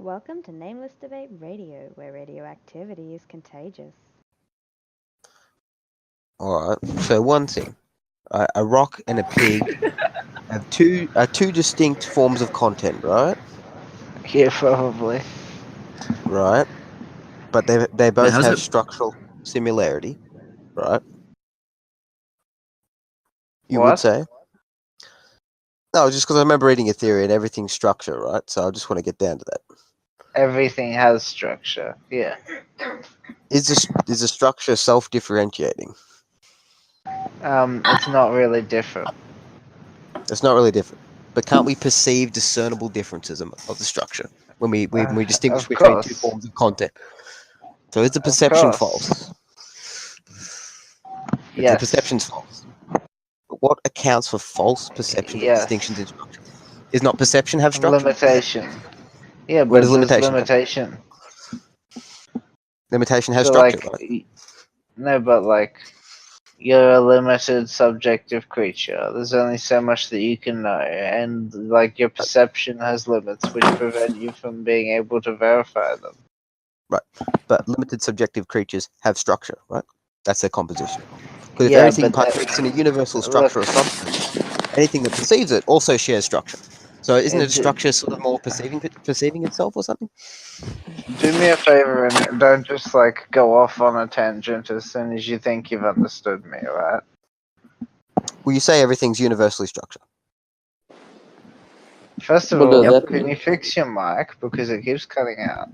Welcome to Nameless Debate Radio, where radioactivity is contagious. Alright, so one thing. A rock and a pig have two distinct forms of content, right? Yeah, probably. Right. But they both how's have it- structural similarity, right? You What? would say? No, just because I remember reading a theory and everything's structure, right? So I just want to get down to that. Everything has structure. Yeah. Is the structure self-differentiating? It's not really different. It's not really different. But can't we perceive discernible differences of the structure when we distinguish Of between two course. forms of content? So is the perception course. false? If the Yes. perception's false. But what accounts for false perception of Yes. distinctions in structure? Is not perception have structure? Limitation. Yeah, Where but does there's limitation limitation. Limitation has So, structure, like, right? no, but like, you're a limited subjective creature. There's only so much that you can know, and like your perception has limits which prevent you from being able to verify them. But limited subjective creatures have structure, right? That's their composition. Because if Yeah, everything but partakes in a universal structure or substance, anything that perceives it also shares structure. So isn't it structure sort of more perceiving itself or something? Do me a favor and don't just like go off on a tangent as soon as you think you've understood me, right? Well, you say everything's universally structured. First of Well, all, that- can you fix your mic because it keeps cutting out?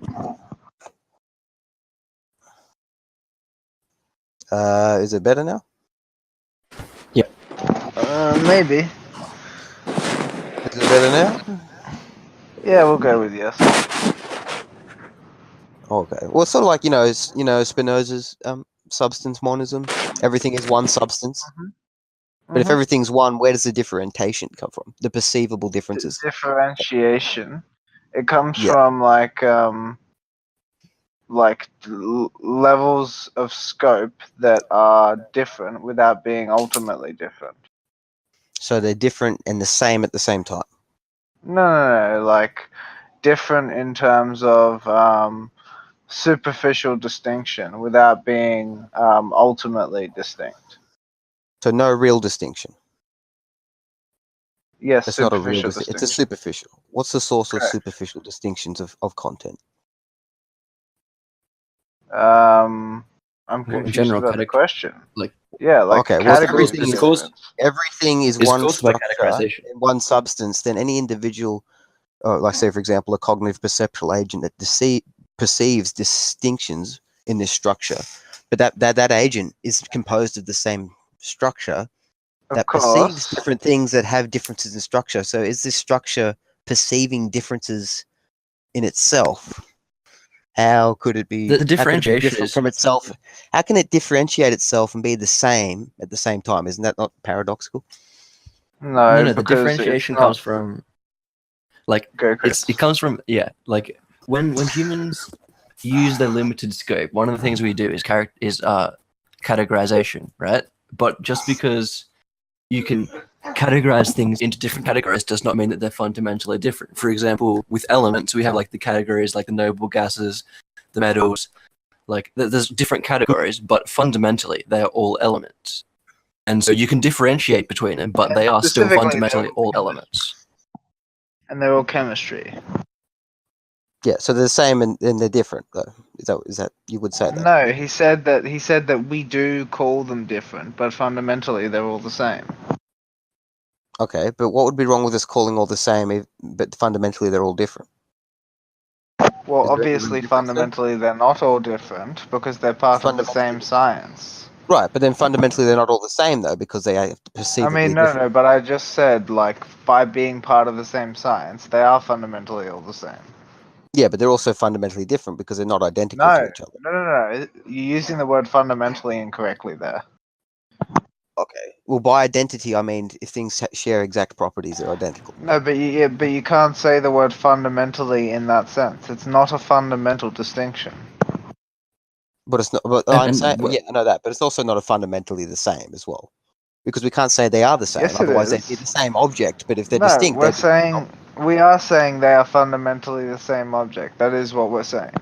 Is it better now? Maybe. Is it better now? Yeah, we'll go with yes. Okay. Well, it's sort of like Spinoza's substance monism. Everything is one substance. But if everything's one, where does the differentiation come from? The perceivable differences. Differentiation, it comes Yeah. from levels of scope that are different without being ultimately different. So they're different and the same at the same time. No, like different in terms of superficial distinction without being ultimately distinct. So no real distinction. Yes, It's not a real superficial distinction. It's a distinction. superficial. What's the source of Correct. superficial distinctions of content? I'm confused general about the category. question. Like- yeah, like Okay, well, categories. everything is caused- Everything is It's one caused by structure categorization. in one substance. Then any individual, like say for example, a cognitive perceptual agent that perceives distinctions in this structure, but that agent is composed of the same structure that perceives different things that have differences in structure. So is this structure perceiving differences in itself? How could it be? The differentiation different is from itself? How can it differentiate itself and be the same at the same time? Isn't that not paradoxical? No, the because differentiation it's not- comes from Go, Chris. it comes from like when humans use their limited scope, one of the things we do is categorization, right? But just because you can categorize things into different categories does not mean that they're fundamentally different. For example, with elements, we have like the categories like the noble gases, the metals, like there's different categories, but fundamentally they are all elements. And so you can differentiate between them, but they are still Specifically, fundamentally they're- all elements. and they're all chemistry. Yeah. So they're the same and they're different though. Is that you would say that? No, he said that we do call them different, but fundamentally they're all the same. Okay, but what would be wrong with us calling all the same, but fundamentally they're all different? Well, Is there any obviously, difference there? fundamentally they're not all different because they're part of the same science. Right, but then fundamentally they're not all the same though, because they are perceivably I mean, different. no, but I just said, like, by being part of the same science, they are fundamentally all the same. Yeah, but they're also fundamentally different because they're not identical No, to each other. no. You're using the word fundamentally incorrectly there. Okay. Well, by identity, I mean if things share exact properties, they're identical. No, but you can't say the word fundamentally in that sense. It's not a fundamental distinction. But it's not. But I'm saying, yeah, I know that, but it's also not a fundamentally the same as well, because we can't say they are the same. Yes, it Otherwise, is. they'd be the same object. But if they're distinct, we're they'd be saying We are saying they are fundamentally the same object. That is what we're saying.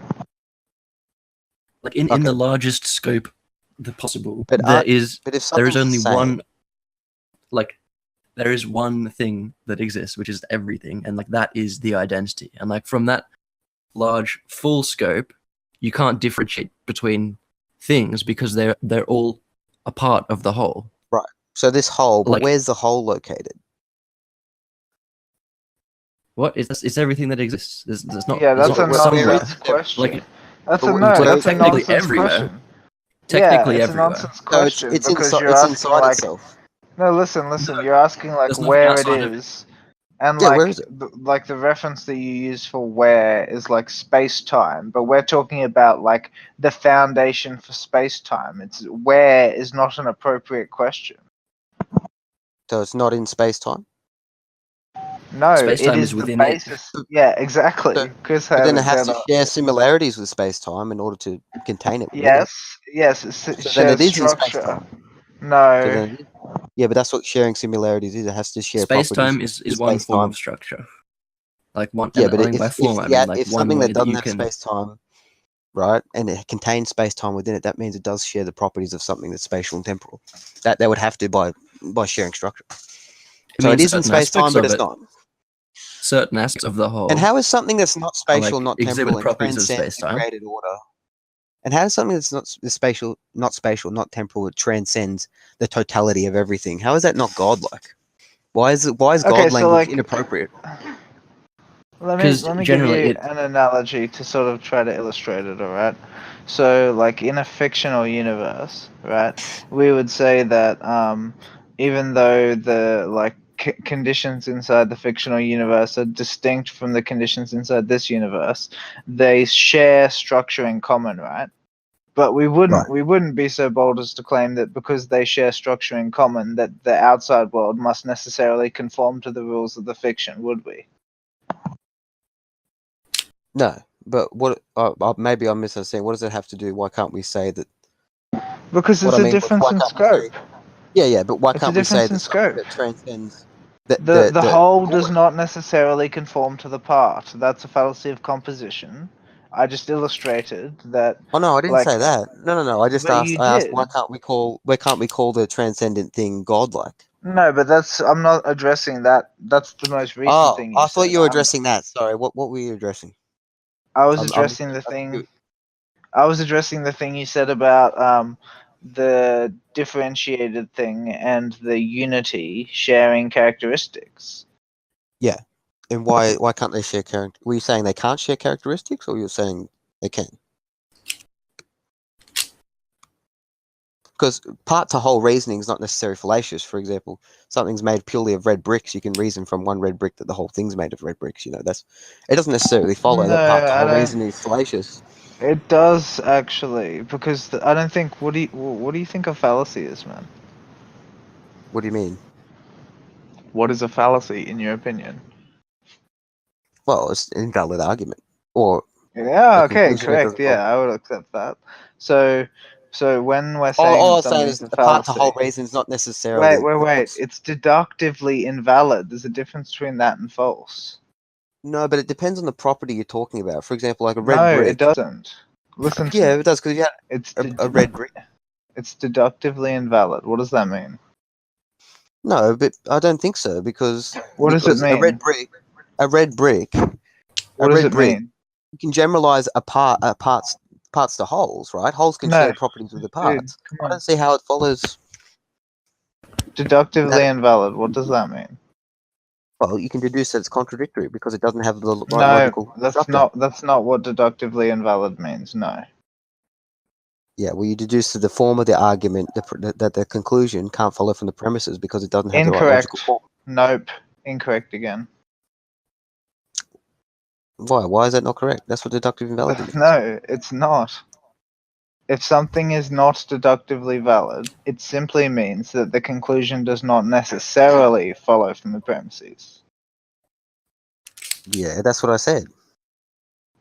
Like in Okay. the largest scope the possible, But there if there is something's the only same, one, like there is one thing that exists, which is everything, and like that is the identity. And like from that large full scope, you can't differentiate between things because they're all a part of the whole. so this whole, but Like- where's the whole located? What is this? It's everything that exists. There's not. Yeah, there's that's a not somewhere. nonsense question. Like That's But a what- no. like, That's a technically nonsense everywhere. question. Technically yeah, it's everywhere. a nonsense So question it's because inside. you're It's asking inside like itself. no. Listen. You're asking like There's nothing where it outside of it. is, and Yeah, like where is it? like the reference that you use for where is like space time, but we're talking about like the foundation for space time. It's where is not an appropriate question. So it's not in space time. No, it Space-time is is the within it. basis. Yeah, exactly. So- Chris But had then it it has down. to share similarities with space time in order to contain it. within it. Yes, it So then shares it is in space structure. time. So No, then it is. Yeah, but that's what sharing similarities is. It has to share Space properties. time is with one form space-time. of structure. Like one. Yeah, And but I mean by form, I mean like if one something way that that doesn't you have can. space time, right, and it contains space time within it, that means it does share the properties of something that's spatial and temporal. That they would have to by sharing structure. So it means is in certain space time, aspects but of it's it. not. Certain aspects of the whole. And how is something that's not spatial, like not exhibit temporal, and properties of transcends the space-time. created order? And how is something that's not spatial, not temporal, it transcends the totality of everything? How is that not godlike? Why is God Okay, so, language like- inappropriate? let me 'Cause give generally you it- an analogy to sort of try to illustrate it. All right. So, like in a fictional universe, right, we would say that even though the like conditions inside the fictional universe are distinct from the conditions inside this universe, they share structure in common, right? But we wouldn't be so bold as to claim that because they share structure in common that the outside world must necessarily conform to the rules of the fiction, would we? No, but what? Maybe I'm misunderstanding. What does it have to do? Why can't we say that? Because What it's I a mean, difference why in can't we say- scope. Yeah, but why It's a can't we say difference in that something scope. that transcends The whole does not necessarily conform to the part. That's a fallacy of composition. I just illustrated that. Oh no, I didn't like, say that. No. I just But asked. you I asked did. why can't we call the transcendent thing godlike? No, but I'm not addressing that. That's the most recent Oh, thing you I thought said. you were addressing that. Sorry, what were you addressing? I was I'm- addressing the I think thing. I was addressing the thing you said about the differentiated thing and the unity sharing characteristics. And why can't they share character? Were you saying they can't share characteristics, or you're saying they can? Because part to whole reasoning is not necessarily fallacious. For example, something's made purely of red bricks. You can reason from one red brick that the whole thing's made of red bricks. You know, it doesn't necessarily follow that No, part to I whole don't- reasoning is fallacious. It does actually, because I don't think. What do you think a fallacy is, man? What do you mean? What is a fallacy in your opinion? Well, it's an invalid argument, or Yeah. a Okay. conclusion that Correct. doesn't Yeah, follow. I would accept that. So when we're saying All that I'm saying is something's a the part to fallacy, whole reason is not necessarily. wait. It's deductively invalid. There's a difference between that and false. No, but it depends on the property you're talking about. For example, like a red No, brick. it doesn't. Listen to Yeah, me. it does because you It's had a red brick. It's deductively invalid. What does that mean? No, but I don't think so because What does it a red mean? brick, a red brick, What a does red it brick. mean? You can generalize parts to wholes, right? Wholes can No, share properties with the dude, parts. come I on. don't see how it follows. Deductively That, invalid. What does that mean? well, you can deduce that it's contradictory because it doesn't have the right No, logical that's structure. not what deductively invalid means. No. Yeah, well, you deduce to the form of the argument that the conclusion can't follow from the premises because it doesn't have the right Incorrect. logical form. Nope. Incorrect again. Why? Why is that not correct? That's what deductive invalidity means. No, it's not. If something is not deductively valid, it simply means that the conclusion does not necessarily follow from the premises. Yeah, that's what I said.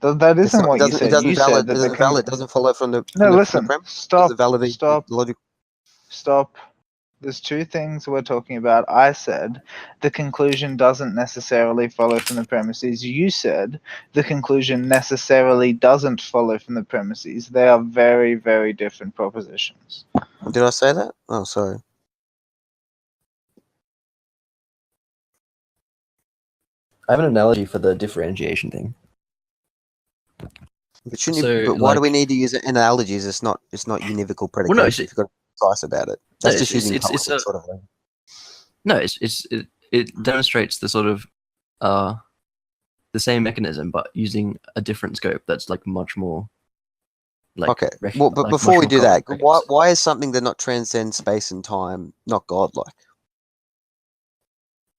That It's isn't not, what you said. You said that it doesn't follow from the No, from listen. the premise. Stop. The validity, Stop. the logic. Stop. There's two things we're talking about. I said the conclusion doesn't necessarily follow from the premises. You said the conclusion necessarily doesn't follow from the premises. They are very, very different propositions. Did I say that? Oh, sorry. I have an analogy for the differentiation thing. But shouldn't So, you, but why do we like- need to use analogies? It's not univocal predication. no, If you've got to be precise about it. That's just using it's poetic a- sort of language. No, it demonstrates the sort of the same mechanism, but using a different scope that's like much more. Like, Okay. Well, but like before much we more do that, complex. why is something that not transcends space and time not godlike?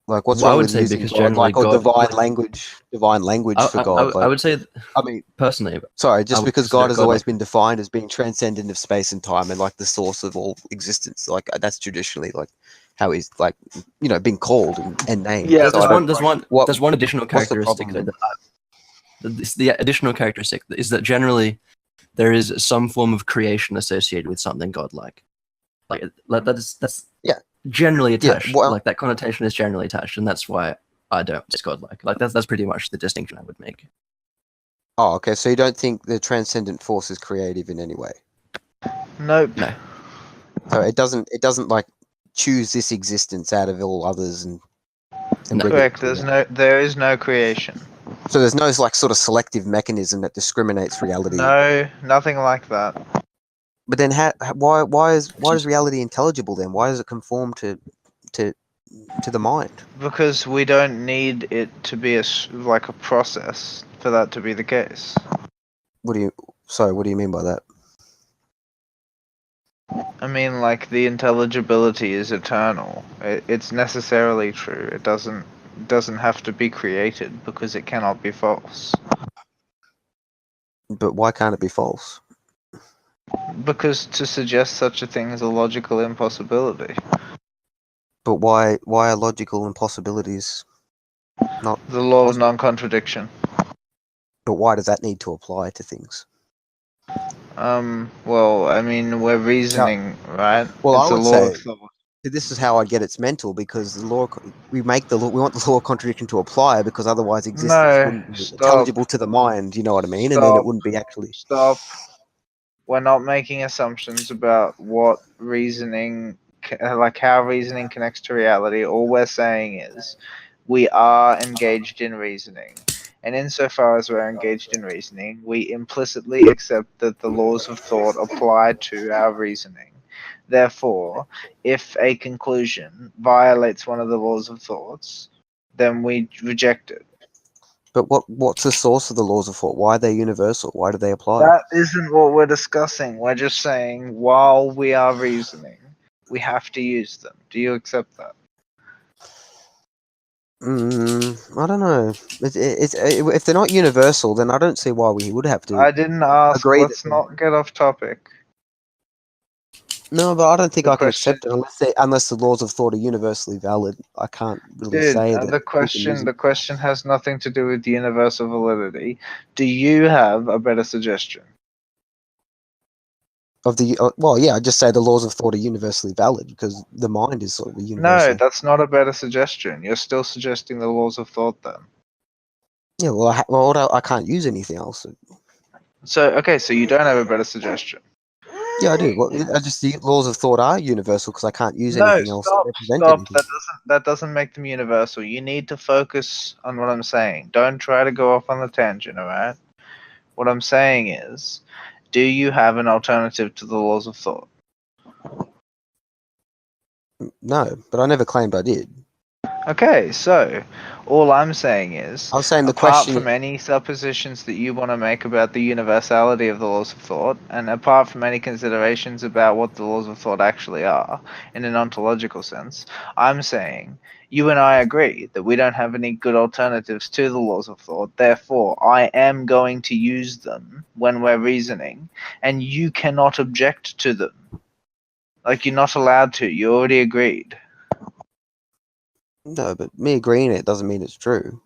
Like, what's Well, I wrong would with say using because generally godlike or God- divine language for God? I would say I mean, personally, sorry, I just would because consider God has always godlike- been defined as being transcendent of space and time and like the source of all existence. Like that's traditionally like how he's like been called and named. Yeah, So I don't- there's one additional what's the characteristic problem? the additional characteristic is that generally there is some form of creation associated with something godlike. Like that's Yeah. generally attached. well- Like that connotation is generally attached, and that's why I don't say godlike. Like that's pretty much the distinction I would make. Oh, okay. So you don't think the transcendent force is creative in any way? Nope. No. So it doesn't like choose this existence out of all others and No. bring it Correct. to There is no creation. So there's no like sort of selective mechanism that discriminates reality. No, nothing like that. But then why is reality intelligible then? Why does it conform to the mind? Because we don't need it to be like a process for that to be the case. What do you mean by that? I mean, like the intelligibility is eternal. It's necessarily true. It doesn't have to be created because it cannot be false. But why can't it be false? Because to suggest such a thing is a logical impossibility. But why are logical impossibilities not? The law of non-contradiction. But why does that need to apply to things? Well, I mean, we're reasoning, right? Well, It's I a would law say of thought. this is how I get it's mental because we want the law of contradiction to apply because otherwise existence No, wouldn't be stop. intelligible to the mind. You know what I mean? And then it wouldn't be actually. Stop. We're not making assumptions about what reasoning, like how reasoning connects to reality. All we're saying is we are engaged in reasoning. And insofar as we're engaged in reasoning, we implicitly accept that the laws of thought apply to our reasoning. Therefore, if a conclusion violates one of the laws of thoughts, then we reject it. But what's the source of the laws of thought? Why are they universal? Why do they apply? That isn't what we're discussing. We're just saying while we are reasoning, we have to use them. Do you accept that? I don't know. If they're not universal, then I don't see why we would have to. I didn't ask. agree Let's that- not get off topic. No, but I don't think The I can question- accept it unless the laws of thought are universally valid. I can't really Dude, say that. the question has nothing to do with universal validity. Do you have a better suggestion? Well, yeah, I just say the laws of thought are universally valid because the mind is sort of a No, universal. that's not a better suggestion. You're still suggesting the laws of thought then. Yeah, well, I can't use anything else. So, okay, so you don't have a better suggestion. Yeah, I do. Well, I just the laws of thought are universal because I can't use No, anything else stop, to represent stop. anything. That doesn't make them universal. You need to focus on what I'm saying. Don't try to go off on the tangent, alright? What I'm saying is, do you have an alternative to the laws of thought? No, but I never claimed I did. Okay, so all I'm saying is, I was saying the apart question. from any suppositions that you want to make about the universality of the laws of thought, and apart from any considerations about what the laws of thought actually are, in an ontological sense, I'm saying you and I agree that we don't have any good alternatives to the laws of thought, therefore I am going to use them when we're reasoning, and you cannot object to them. Like, you're not allowed to, you already agreed. No, but me agreeing it doesn't mean it's true.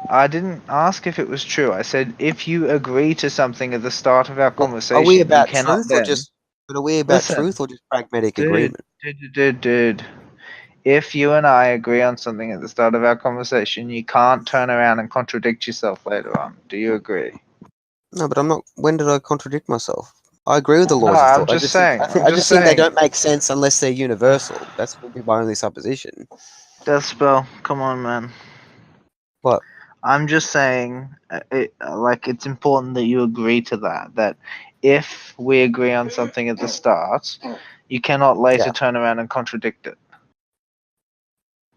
I didn't ask if it was true. I said if you agree to something at the start of our conversation, Are we about you cannot truth then. or just? But are we about Listen, truth or just pragmatic Dude, agreement? Dude. If you and I agree on something at the start of our conversation, you can't turn around and contradict yourself later on. Do you agree? No, but I'm not. When did I contradict myself? I agree with the No, laws of I'm thought. just saying. I'm I just just think they saying. don't make sense unless they're universal. That's would be my only supposition. Deathspell, come on, man. What? I'm just saying, it's important that you agree to that. That if we agree on something at the start, you cannot later Yeah. turn around and contradict it.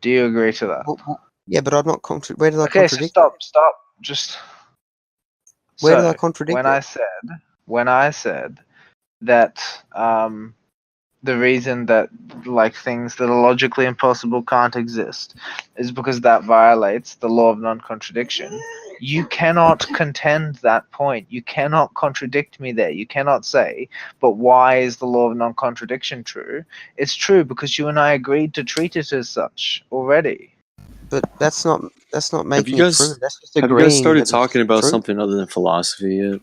Do you agree to that? Yeah, but I'm not where did I Okay, so contradict it? stop. Just Where did I so contradict when it? I said that the reason that like things that are logically impossible can't exist is because that violates the law of non-contradiction. You cannot contend that point. You cannot contradict me there. You cannot say, but why is the law of non-contradiction true? It's true because you and I agreed to treat it as such already. But that's not Have making you it true. guys That's just have you guys agreeing started that talking it's about true. something other than philosophy yet?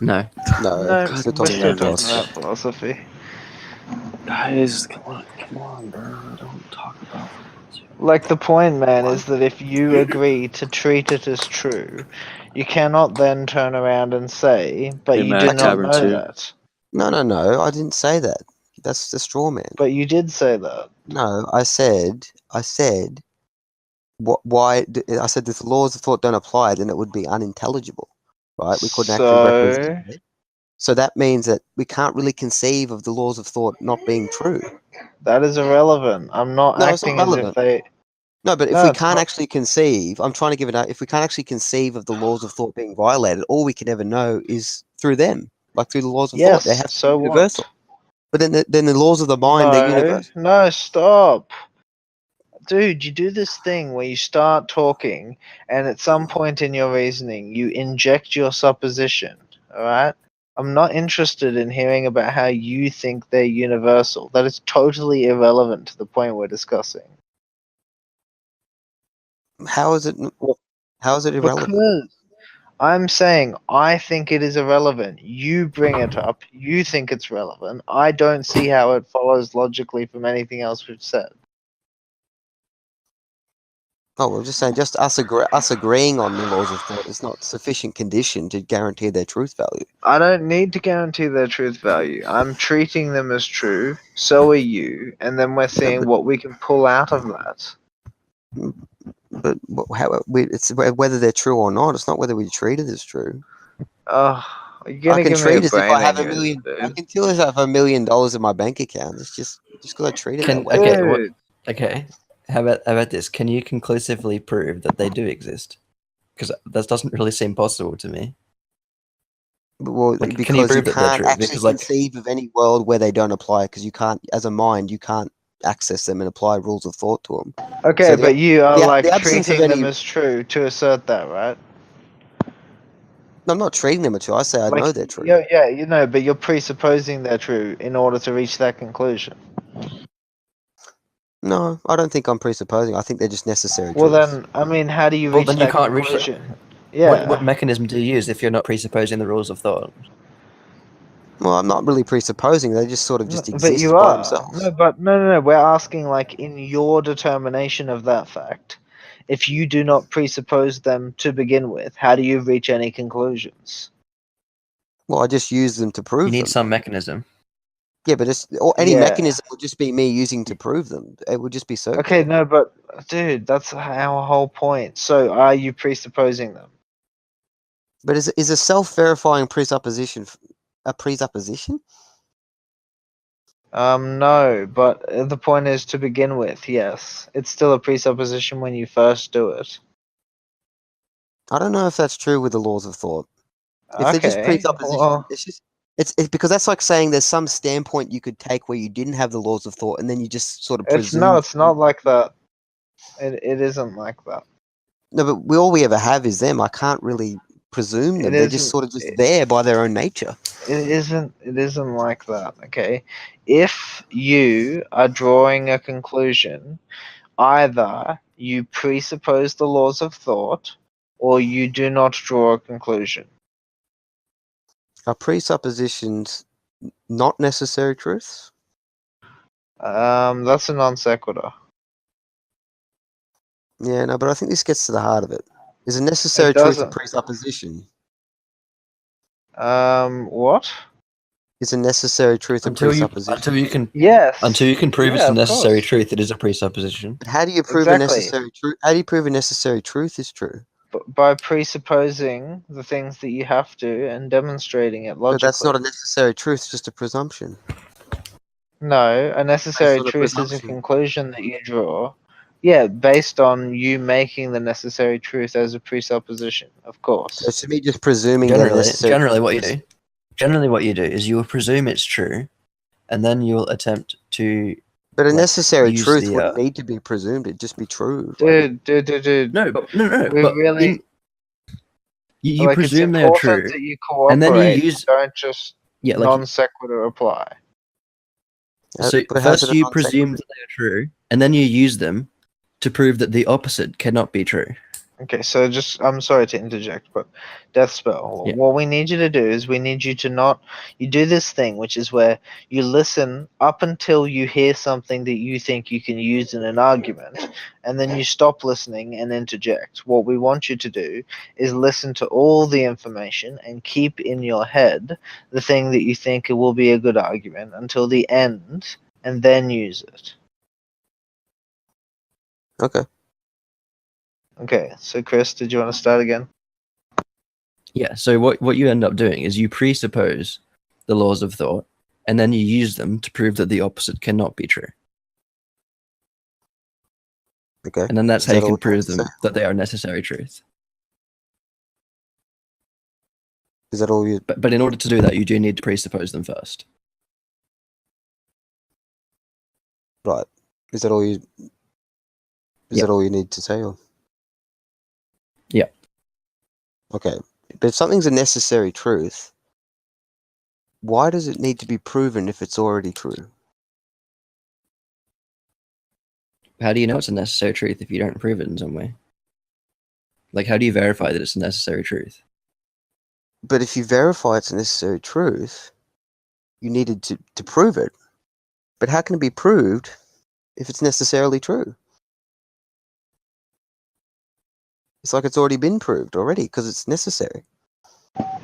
No. No, No, we're still we're talking still about talking philosophy. about philosophy. Guys, come on, bro. Don't talk about philosophy. Like the point, man, What? is that if you agree to treat it as true, you cannot then turn around and say, but Hey, you did Matt, not Tavern know 2. that. No, I didn't say that. That's the straw man. But you did say that. No, I said, why? I said if the laws of thought don't apply, then it would be unintelligible, right? We couldn't actually represent So it. So that means that we can't really conceive of the laws of thought not being true. that is irrelevant. I'm not No, it's not acting as if relevant. they. No, but if No, we it's can't not. actually conceive, I'm trying to give it out. If we can't actually conceive of the laws of thought being violated, all we can ever know is through them, like through the laws of thought. They Yes, have to be so what? universal. But then the laws of the mind, they're No, universal. no, stop. Dude, you do this thing where you start talking, and at some point in your reasoning, you inject your supposition. Alright? I'm not interested in hearing about how you think they're universal. That is totally irrelevant to the point we're discussing. How is it? How is it irrelevant? Because I'm saying I think it is irrelevant. You bring it up. You think it's relevant. I don't see how it follows logically from anything else we've said. Oh, we're just saying, just us agreeing on the laws of thought is not sufficient condition to guarantee their truth value. I don't need to guarantee their truth value. I'm treating them as true. So are you. And then we're seeing what we can pull out of that. But it's whether they're true or not. It's not whether we treat it as true. Oh, you're I gonna can give me a treat as if brain I have a aneurysm, million. I dude. can feel as if I have $1 million in my bank account. It's just because I treat it that way. Okay, what? Dude, Okay. How about this? Can you conclusively prove that they do exist? Because that doesn't really seem possible to me. Well, Like, can you because you prove that they're can't true? actually Because, like, conceive of any world where they don't apply. Because you can't, as a mind, you can't access them and apply rules of thought to them. okay, So but you are the like absence of treating them any. as true to assert that, right? I'm not treating them as true. I say I Like, know they're true. yeah, you know, but you're presupposing they're true in order to reach that conclusion. No, I don't think I'm presupposing. I think they're just necessary Well, truths. then, I mean, how do you well, reach then you that can't reach it. conclusion? What Yeah. mechanism do you use if you're not presupposing the rules of thought? Well, I'm not really presupposing. They just sort of No, just but you exist by are. themselves. No, but no. We're asking, like, in your determination of that fact, if you do not presuppose them to begin with, how do you reach any conclusions? Well, I just use them to You prove need them. some mechanism. Yeah, but any Yeah. mechanism would just be me using to prove them. It would just be circular. Okay, no, but dude, that's our whole point. So, are you presupposing them? But is a self-verifying presupposition a presupposition? No, but the point is to begin with, yes. It's still a presupposition when you first do it. I don't know if that's true with the laws of thought. If they're just Okay, presupposition, well, it's because that's like saying there's some standpoint you could take where you didn't have the laws of thought, and then you just sort of presume. it's not like that. It isn't like that. No, but all we ever have is them. I can't really presume It them. They're just isn't. sort of just there by their own nature. It isn't like that. Okay, if you are drawing a conclusion, either you presuppose the laws of thought, or you do not draw a conclusion. Are presuppositions not necessary truths? That's a non sequitur. Yeah, no, but I think this gets to the heart of it. Is a necessary It truth a doesn't. presupposition? What? Is a necessary truth a presupposition? Yes. until you can prove it's Yeah, a of necessary course. truth, it is a presupposition. But how do you prove Exactly. a necessary truth? How do you prove a necessary truth is true? By presupposing the things that you have to and demonstrating it logically. But that's not a necessary truth; it's just a presumption. No, a necessary on a truth is a presumption. conclusion that you draw. Yeah, based on you making the necessary truth as a presupposition, of So course. to me, just presuming that a necessary Generally, what you do is you will presume it's true, and then you'll attempt to. But a like, necessary use truth the, wouldn't need to be presumed; it'd just be true. Dude. No, no. We But really you like presume it's they are important true, that you and then you cooperate. use Don't just like non sequitur apply. so But how's first it a you non presume that they are true, and then you use them to prove that the opposite cannot be true. Okay, so I'm sorry to interject, but Death Spell, Yeah. what we need you to do is we need you to not, you do this thing, which is where you listen up until you hear something that you think you can use in an argument, and then you stop listening and interject. What we want you to do is listen to all the information and keep in your head the thing that you think it will be a good argument until the end, and then use it. Okay. Okay, so Chris, did you want to start again? Yeah. So what you end up doing is you presuppose the laws of thought, and then you use them to prove that the opposite cannot be true. Okay. And then that's Is how you that all can you prove have to them say? that they are necessary truth. Is that all you? But in order to do that, you do need to presuppose them first. Right. Is that all you? Is Yeah. that all you need to say? Or? Yeah. Okay. But if something's a necessary truth, why does it need to be proven if it's already true? How do you know it's a necessary truth if you don't prove it in some way? Like, how do you verify that it's a necessary truth? But if you verify it's a necessary truth, you needed to prove it. But how can it be proved if it's necessarily true? It's like it's already been proved already because it's necessary.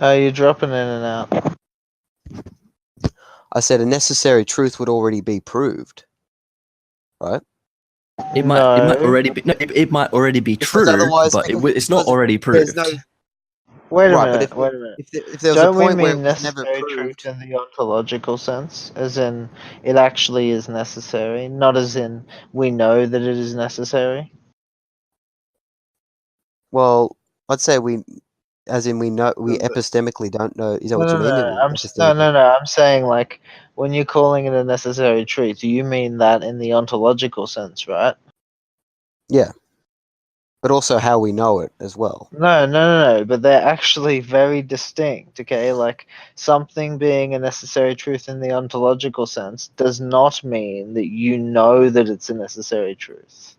You're dropping in and out. I said a necessary truth would already be proved, right? It might already be it might already be Because true, otherwise- but because- it's not because already there's proved. no- Wait a Right, but minute. Wait a minute. If there was a Don't we point where mean it was never necessary truth proved, in the ontological sense, as in it actually is necessary, not as in we know that it is necessary? well, I'd say we know, we epistemically don't know. Is that what you mean? I'm saying like when you're calling it a necessary truth, you mean that in the ontological sense, right? Yeah, but also how we know it as well. No, but they're actually very distinct, okay? Like, something being a necessary truth in the ontological sense does not mean that you know that it's a necessary truth.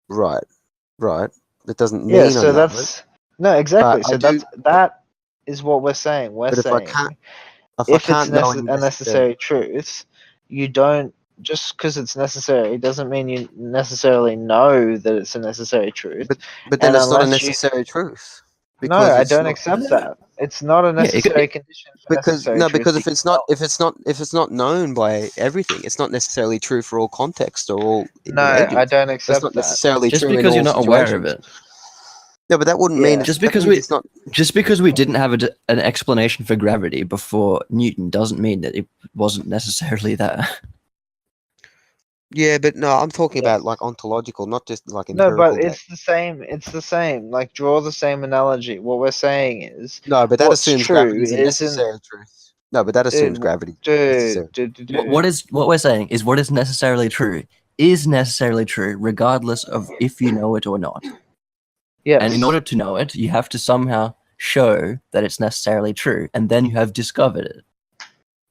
Right. It doesn't mean Yeah, I so know it. that's... No, exactly. But I So do- that is what we're saying. We're But if I saying can't if it's know any a necessary truth, you don't... Just because it's necessary doesn't mean you necessarily know that it's a necessary truth. But then And it's not a unless you- necessary truth. No, I it's don't not- accept that. It's not a necessary condition for necessary truth. because if it's not known by everything, it's not necessarily true for all context or all No, agents. I don't That's accept not that. necessarily Just true because in you're all not aware of situations. it. No, but that wouldn't mean Yeah. Just that because means it's not. Just because we didn't have an explanation for gravity before Newton doesn't mean that it wasn't necessarily there. Yeah, but no, I'm talking Yeah. about like ontological, not just like No, empirical. but it's the same. It's the same. Like, draw the same analogy. What we're saying is, No, but that what's assumes true gravity is a isn't... necessary truth. No, but that assumes gravity is necessary. What we're saying is what is necessarily true is necessarily true regardless of if you know it or not. Yes. And in order to know it, you have to somehow show that it's necessarily true, and then you have discovered it.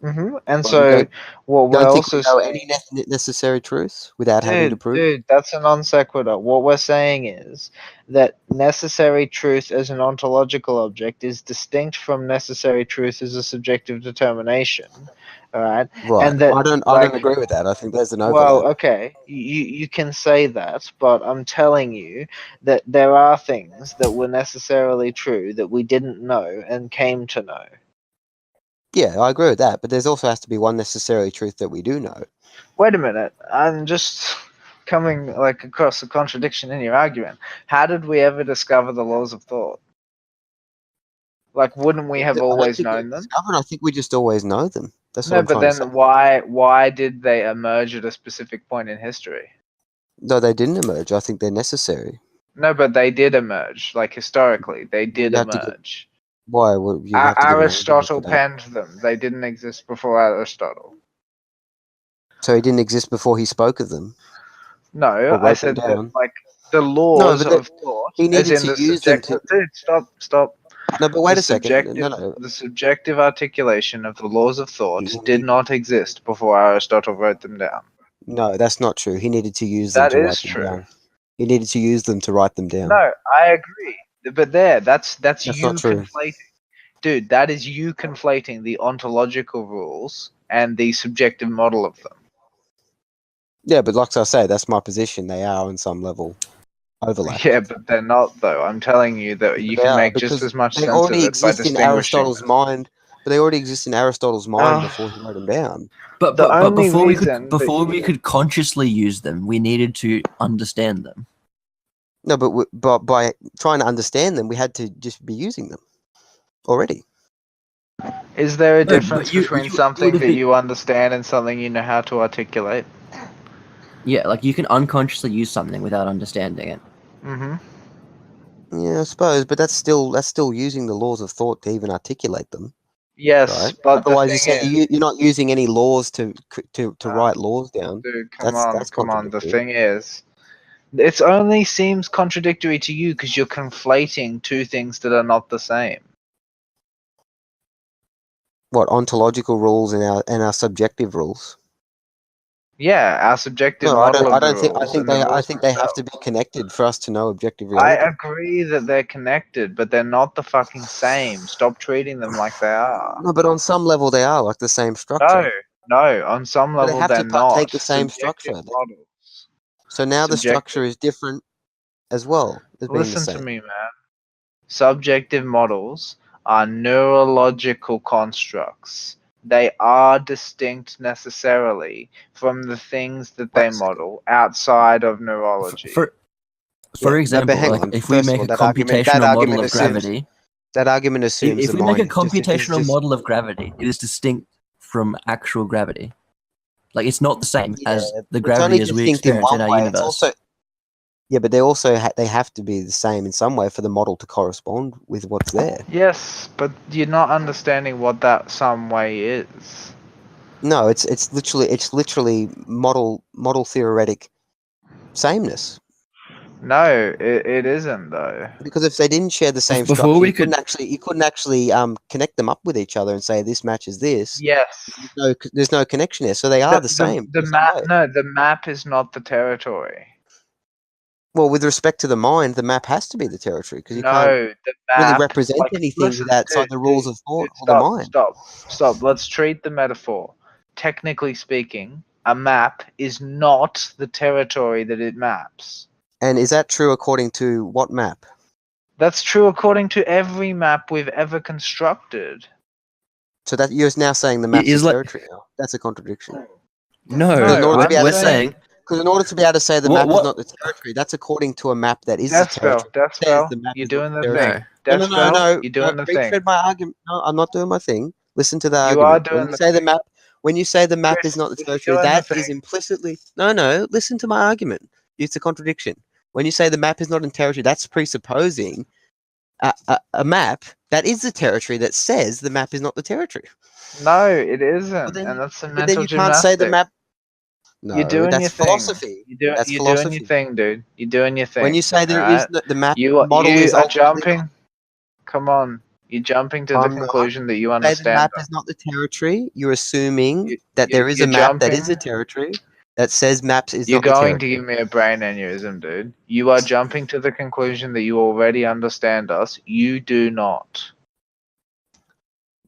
And Well, so, what we're don't think we also know saying, any necessary truths without having to prove. dude, that's a non sequitur. What we're saying is that necessary truth as an ontological object is distinct from necessary truth as a subjective determination. All right, Right. and that I don't agree with that. I think there's an well, overlap. okay, you can say that, but I'm telling you that there are things that were necessarily true that we didn't know and came to know. Yeah, I agree with that. But there's also has to be one necessary truth that we do know. Wait a minute, I'm just coming like across a contradiction in your argument. How did we ever discover the laws of thought? Like, wouldn't we have I don't always think we known them? discovered. I think we just always know them. That's what No, I'm but trying to say. then why did they emerge at a specific point in history? No, they didn't emerge. I think they're necessary. No, but they did emerge. Like historically, they did You have to give, emerge. why? Well, you have to give an argument for Aristotle that. penned them. They didn't exist before Aristotle. So he didn't exist before he spoke of them No, or I wrote them said that down. like the No, laws but of thought, he as needed in to the use them subject. to. Dude, stop. No, but wait a second. No, no. The subjective articulation of the laws of thought He did need, not exist before Aristotle wrote them down. no, that's not true. He needed to use them That to write is them true. down. He needed to use them to write them down. No, I agree. But that's That's you not true. conflating. Dude, that is you conflating the ontological rules and the subjective model of them. Yeah, but like I say, that's my position. They are on some level overlapped. Yeah, but they're not though. I'm telling you that you They can are make just because as much they sense of already it by exist in distinguishing Aristotle's them. mind. But they already exist in Aristotle's mind Ah. before he wrote them down. But The but only before reason that before we could consciously use them, we needed to understand them. No, but by trying to understand them, we had to just be using them already. Is there a No, difference but you between would something have that been, you understand and something you know how to articulate? yeah, like you can unconsciously use something without understanding it. Mm-hmm. Yeah, I suppose, but that's still using the laws of thought to even articulate them, Yes, right? but the Otherwise, you thing say is, you're not using any laws to write laws down. dude, That's come on. The contradictory. thing is, it only seems contradictory to you because you're conflating two things that are not the same. What ontological rules and our subjective rules? Yeah, our subjective No, model I of the don't think. rules and the I rules think they have themselves. to be connected for us to know objective I reality. agree that they're connected, but they're not the fucking same. Stop treating them like they are. No, but on some level they are like the same structure. No, on some But they level have they're to partake not. the same Subjective structure. models. So now the Subjective. structure is different as well as being the Listen to same. me, man. Subjective models are neurological constructs. They are distinct necessarily from the things that Wait they a second. model outside of neurology. For Yeah, example, but hang like on. if we First of make all, a computational model of gravity, that argument assumes if the we make a mind is computational just model of gravity, it is distinct from actual gravity. Like it's not the same as the it's only gravity as we distinct in experience one in our way. It's universe. also but they also they have to be the same in some way for the model to correspond with what's there. Yes, but you're not understanding what that some way is. No, it's literally model theoretic sameness. No, it isn't though. Because if they didn't share the same Before structure, we you could, couldn't actually connect them up with each other and say this matches this. Yes. There's no connection there, so they are the same The in some map. way. No, the map is not the territory. Well, with respect to the mind, the map has to be the territory because you can't No, the really map. represent Like, anything listen, outside the rules of thought or the mind. stop. Let's treat the metaphor. Technically speaking, a map is not the territory that it maps. And is that true according to what map? That's true according to every map we've ever constructed. So that you're now saying the map's is the like territory now. That's a contradiction. no, Because in order to be able we're to say, saying because in order to be able to say the map is what not the territory, that's according to a map that is the territory. Death Says spell, the map you're is not doing the the territory. thing. no. Death spell, you're doing the thing. Retread my argument. No, I'm not doing my thing. Listen to the You are argument. doing the thing. When you say the map is Chris, not the you're territory, doing the that thing. is implicitly no. Listen to my argument. It's a contradiction. When you say the map is not in territory, that's presupposing a map that is the territory that says the map is not the territory. No, it isn't, Then, and that's the but mental then you can't say the gymnastics. map. You're No, doing that's your thing. philosophy. That's You're doing your philosophy. thing, dude. You're doing your thing. When you say there is alright? the map You model is are ultimately jumping. Come on. You're jumping to the I'm not. conclusion that you Say the understand map them. is not the territory. You're assuming You- that there is a you're map that is a jumping. territory that says maps is You're not the going to territory. give me a brain aneurysm, dude. You are jumping to the conclusion that you already understand us. You do not.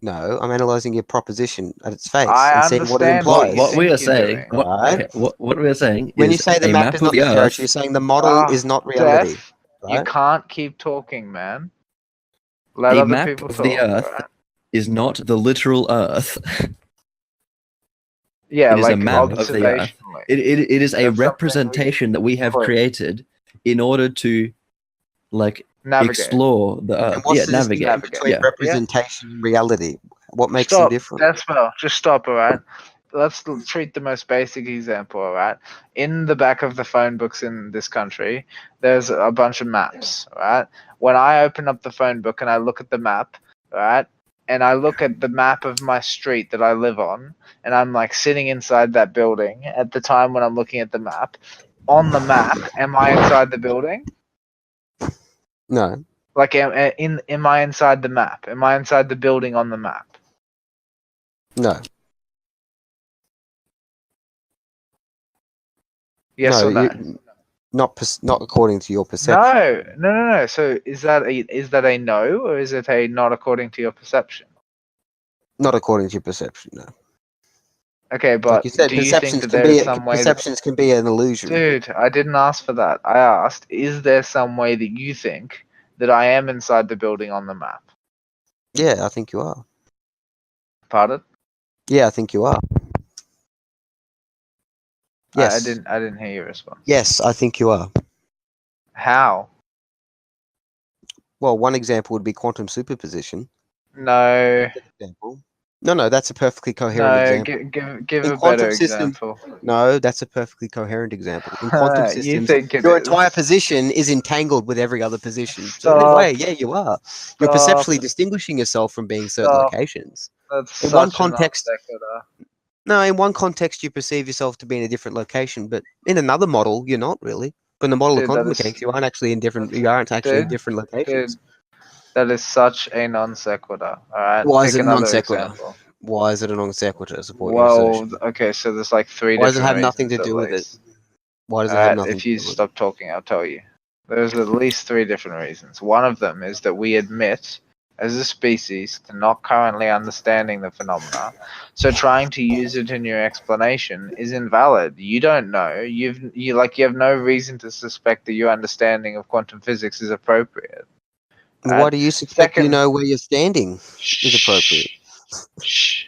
No, I'm analyzing your proposition at its face I and seeing what it understand what implies. you What we think are you're saying, doing. Right? what we are saying When you is say the a map map is of not the the territory, Earth you're saying the model is not reality. Seth, you Right? can't keep talking, man. Let a other map people of talk. the Earth Right? is not the literal Earth. Yeah, It is a like map of the Earth. observationally. It is a That's something we representation that we have click. created in order to like Navigate. explore the And Earth. what's Yeah, the navigate. distinction between Yeah. representation and reality? What makes them Stop. different? That's well. Just stop, alright? Let's treat the most basic example, alright? In the back of the phone books in this country, there's a bunch of maps, alright? When I open up the phone book and I look at the map, alright? And I look at the map of my street that I live on, and I'm like sitting inside that building at the time when I'm looking at the map. On the map, am I inside the building? No. Like, am I inside the map? Am I inside the building on the map? No. Yes no, or no? not according to your perception. No. So is that a no, or is it a not according to your perception? Not according to your perception, no. Okay, but Like you said, do you think perceptions that can there is be some way that, perceptions can be an illusion. dude? I didn't ask for that. I asked, is there some way that you think that I am inside the building on the map? Yeah, I think you are. Pardon? Yeah, I think you are. Yes. I didn't hear your response. Yes, I think you are. How? Well, one example would be quantum superposition. No. Example. No, that's a perfectly coherent No. example. Give In a quantum better systems, example. no, that's a perfectly coherent example. In quantum You systems, think it your is? entire position is entangled with every other position. So in a Stop. way, yeah, you are. You're Stop. perceptually distinguishing yourself from being certain Stop. locations. That's In one such a non context, sequitur. no, in one context you perceive yourself to be in a different location, but in another model you're not really. But in the model of Dude, that quantum is, mechanics, you aren't actually in dude, different locations. dude, that is such a non sequitur. All right, Why is pick it non another sequitur? example. Why is it a non sequitur to support your Well, assertion? okay, so there's like three Why does it different have nothing reasons to at do with it? least. Why does All it have right, nothing if to you do with it? stop talking, I'll tell you. There's at least three different reasons. One of them is that we admit, as a species, to not currently understanding the phenomena, so trying to use it in your explanation is invalid. You don't know. You have no reason to suspect that your understanding of quantum physics is appropriate. Why do you suspect you Second, know where you're standing is appropriate? Shh.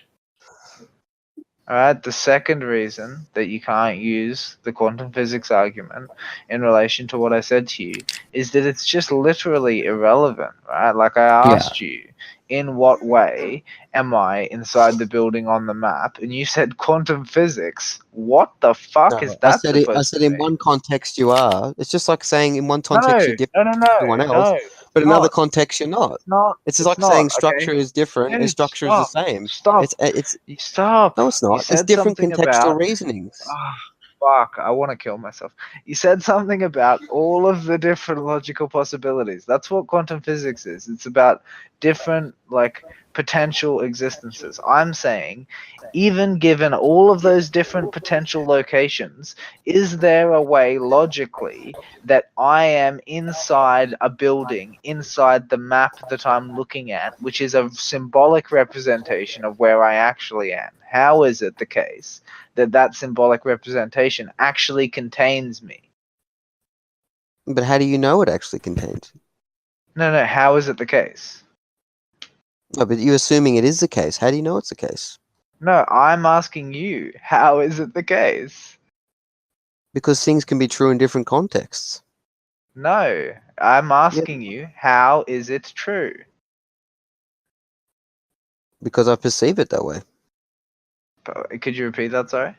Alright, the second reason that you can't use the quantum physics argument in relation to what I said to you is that it's just literally irrelevant, right? Like I asked you, in what way am I inside the building on the map? And you said quantum physics. What the fuck is No, I that said it. I supposed said to in mean? one context you are. It's just like saying in one context you're No, different from everyone else, but in another context you're not. It's not. It's just It's like not. saying Okay. structure is different and Dude, structure is the stop. same. Stop. It's Stop. no, it's You not. It's said different something contextual about. reasonings. Ah, fuck, I want to kill myself. You said something about all of the different logical possibilities. That's what quantum physics is. It's about different, like, potential existences. I'm saying, even given all of those different potential locations, is there a way logically that I am inside a building, inside the map that I'm looking at, which is a symbolic representation of where I actually am? How is it the case that symbolic representation actually contains me? But how do you know it actually contains? No, how is it the case? No, but you're assuming it is the case. How do you know it's the case? No, I'm asking you, how is it the case? Because things can be true in different contexts. No, I'm asking you, how is it true? Because I perceive it that way. Could you repeat that, sorry?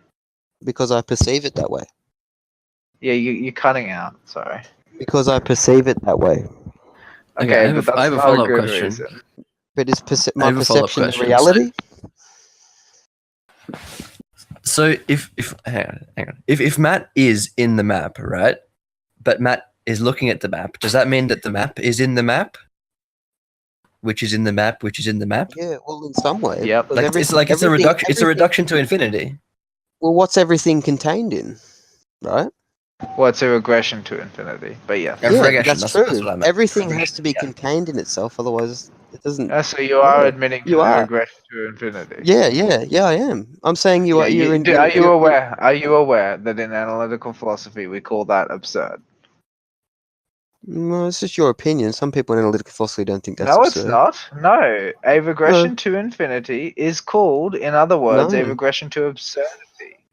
Because I perceive it that way. Yeah, you're cutting out, sorry. Because I perceive it that way. Okay, I but that's have a not a follow-up good question. reason. But is I my have a follow-up perception the question. reality? So if hang on. If Matt is in the map, right? But Matt is looking at the map, does that mean that the map is in the map? which is in the map, which is in the map. Yeah, well, in some way. Yep. because It's a reduction. It's a everything- reduction to infinity. Well, what's everything contained in, right? Well, it's a regression to infinity, but yeah. A Yeah, regression, that's that's true. what I meant. Everything has Regression, to be yeah. contained in itself, otherwise it doesn't. So you are Yeah, admitting to you the are. regression to infinity. Yeah, I am. I'm saying you Yeah, are. You're in. are you aware? Are you aware that in analytical philosophy we call that absurd? No, it's just your opinion. Some people in analytical philosophy don't think that's No, absurd. it's not. No, a regression to infinity is called, in other words, a No. regression to absurdity.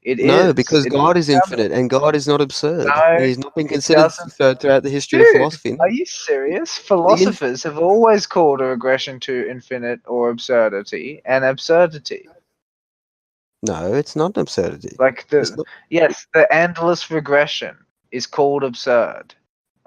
It is. No, because It God is doesn't infinite and God is not absurd. No, He's not been it considered doesn't. absurd throughout the history of Dude, philosophy. are you serious? Philosophers have always called a regression to infinite or absurdity an absurdity. No, it's not an absurdity. Like It's not, yes, the endless regression is called absurd.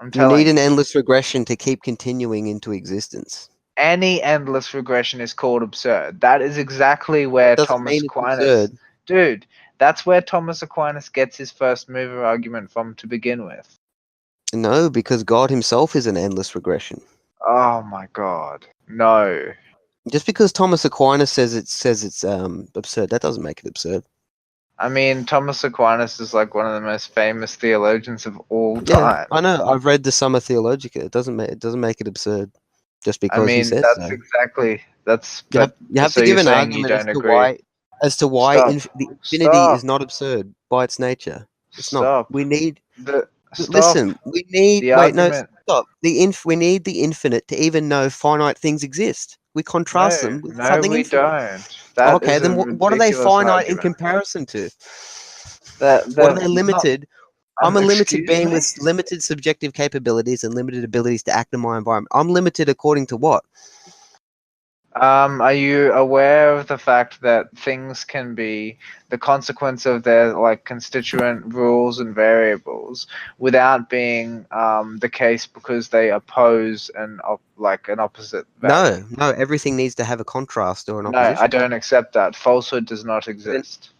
I'm you telling need an you. endless regression to keep continuing into existence. Any endless regression is called absurd. That is exactly where Doesn't Thomas mean it's Aquinas, absurd. dude. That's where Thomas Aquinas gets his first mover argument from to begin with. No, because God himself is an endless regression. Oh my god, no. Just because Thomas Aquinas says it's absurd, that doesn't make it absurd. I mean, Thomas Aquinas is like one of the most famous theologians of all Yeah, time. I know. I've read the Summa Theologica. It doesn't make it absurd just I because he mean, says that's so. exactly that's. You have So to give you're an saying you argument don't agree? as to why Stop. the infinity Stop. is not absurd by its nature. It's not. Stop. We need. Stop. Listen, we need. The Wait, no, argument. stop. We need the infinite to even know finite things exist. We contrast them with No, something we infinite. don't. That Okay, is a then what are they ridiculous finite in argument. comparison to? That What are they not- limited? I'm a limited excuse being me? with limited subjective capabilities and limited abilities to act in my environment. I'm limited according to what? Are you aware of the fact that things can be the consequence of their like constituent rules and variables without being the case because they oppose an opposite value? No, everything needs to have a contrast or an No, I opposition. don't accept that. Falsehood does not exist.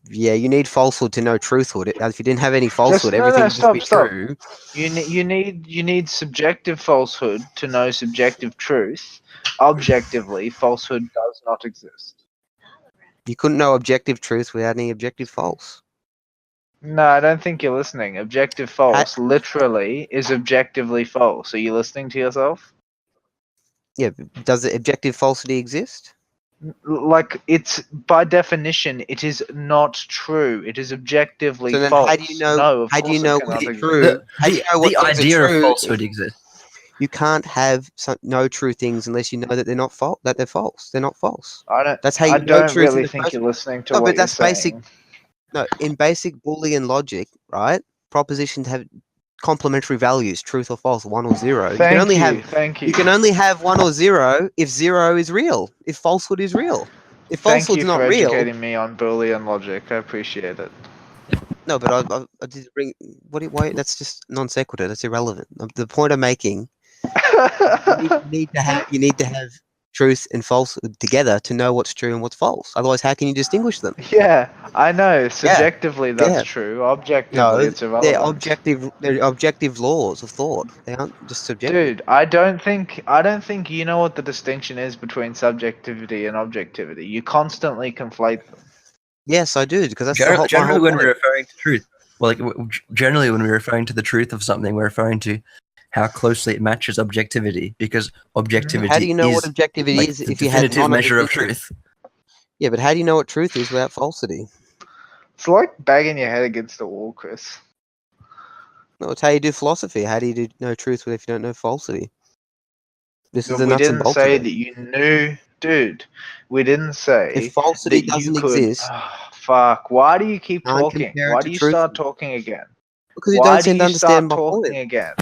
Yeah, you need falsehood to know truthhood. If you didn't have any falsehood, no, everything would just be stop. true. You need subjective falsehood to know subjective truth. Objectively, falsehood does not exist. You couldn't know objective truth without any objective false. No, I don't think you're listening. Objective false literally is objectively false. Are you listening to yourself? Yeah, does the objective falsity exist? Like it's by definition, it is not true. It is objectively So then, false. how do you know? No, of How do you course know it what's cannot exist. true? How do you know what The things are idea of true? falsehood exists. You can't have no true things unless you know that they're not false. That they're false. They're not false. That's how you I know don't truth in really the think first. you're listening to No, what but you're that's basic. saying. No, in basic Boolean logic, right? Propositions have complementary values, truth or false, 1 or 0. You can only have Thank you. you can only have 1 or 0 if 0 is real, if falsehood is real. If Thank falsehood's you not for real, educating me on Boolean logic. I appreciate it. no, but I did bring why that's just non sequitur. That's irrelevant. The point I'm making, you need to have truth and falsehood together to know what's true and what's false. Otherwise, how can you distinguish them? Yeah, I know. Subjectively, that's yeah. true. Objectively, No, it's irrelevant. they're objective laws of thought. They aren't just subjective. Dude, I don't think you know what the distinction is between subjectivity and objectivity. You constantly conflate them. Yes, I do, because that's my Generally, whole when point. we're referring to truth, well, generally when we're referring to the truth of something, we're referring to how closely it matches objectivity, because objectivity How do you know is what objectivity like is the if you had definitive measure of non-objective? truth. Yeah, but how do you know what truth is without falsity? It's like banging your head against the wall, Chris. No, it's how you do philosophy. How do you know truth if you don't know falsity? This is the We nuts and didn't bolts of say it. that you knew, dude. We didn't say If falsity that you doesn't could. exist, Fuck. Why do you keep can't talking? compare it Why to do you truth. start talking again? Because you Why don't do seem to you understand start my talking point. again?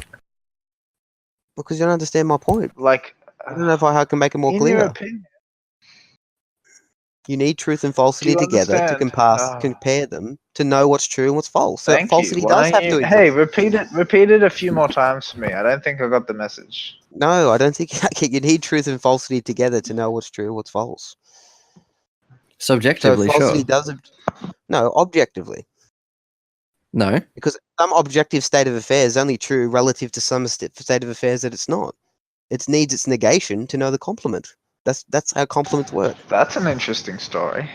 Because you don't understand my point. Like, I don't know if I can make it more in your clear. opinion, You need truth and do falsity you together to understand? compare them to know what's true and what's false. So Thank you. falsity Why does don't have you? to exist. Hey, repeat it a few more times for me. I don't think I got the message. No, I don't think you need truth and falsity together to know what's true and what's false. So Subjectively, falsity sure. does no, objectively. No. Because some objective state of affairs is only true relative to some state of affairs that it's not. It needs its negation to know the complement. That's how complements work. That's an interesting story.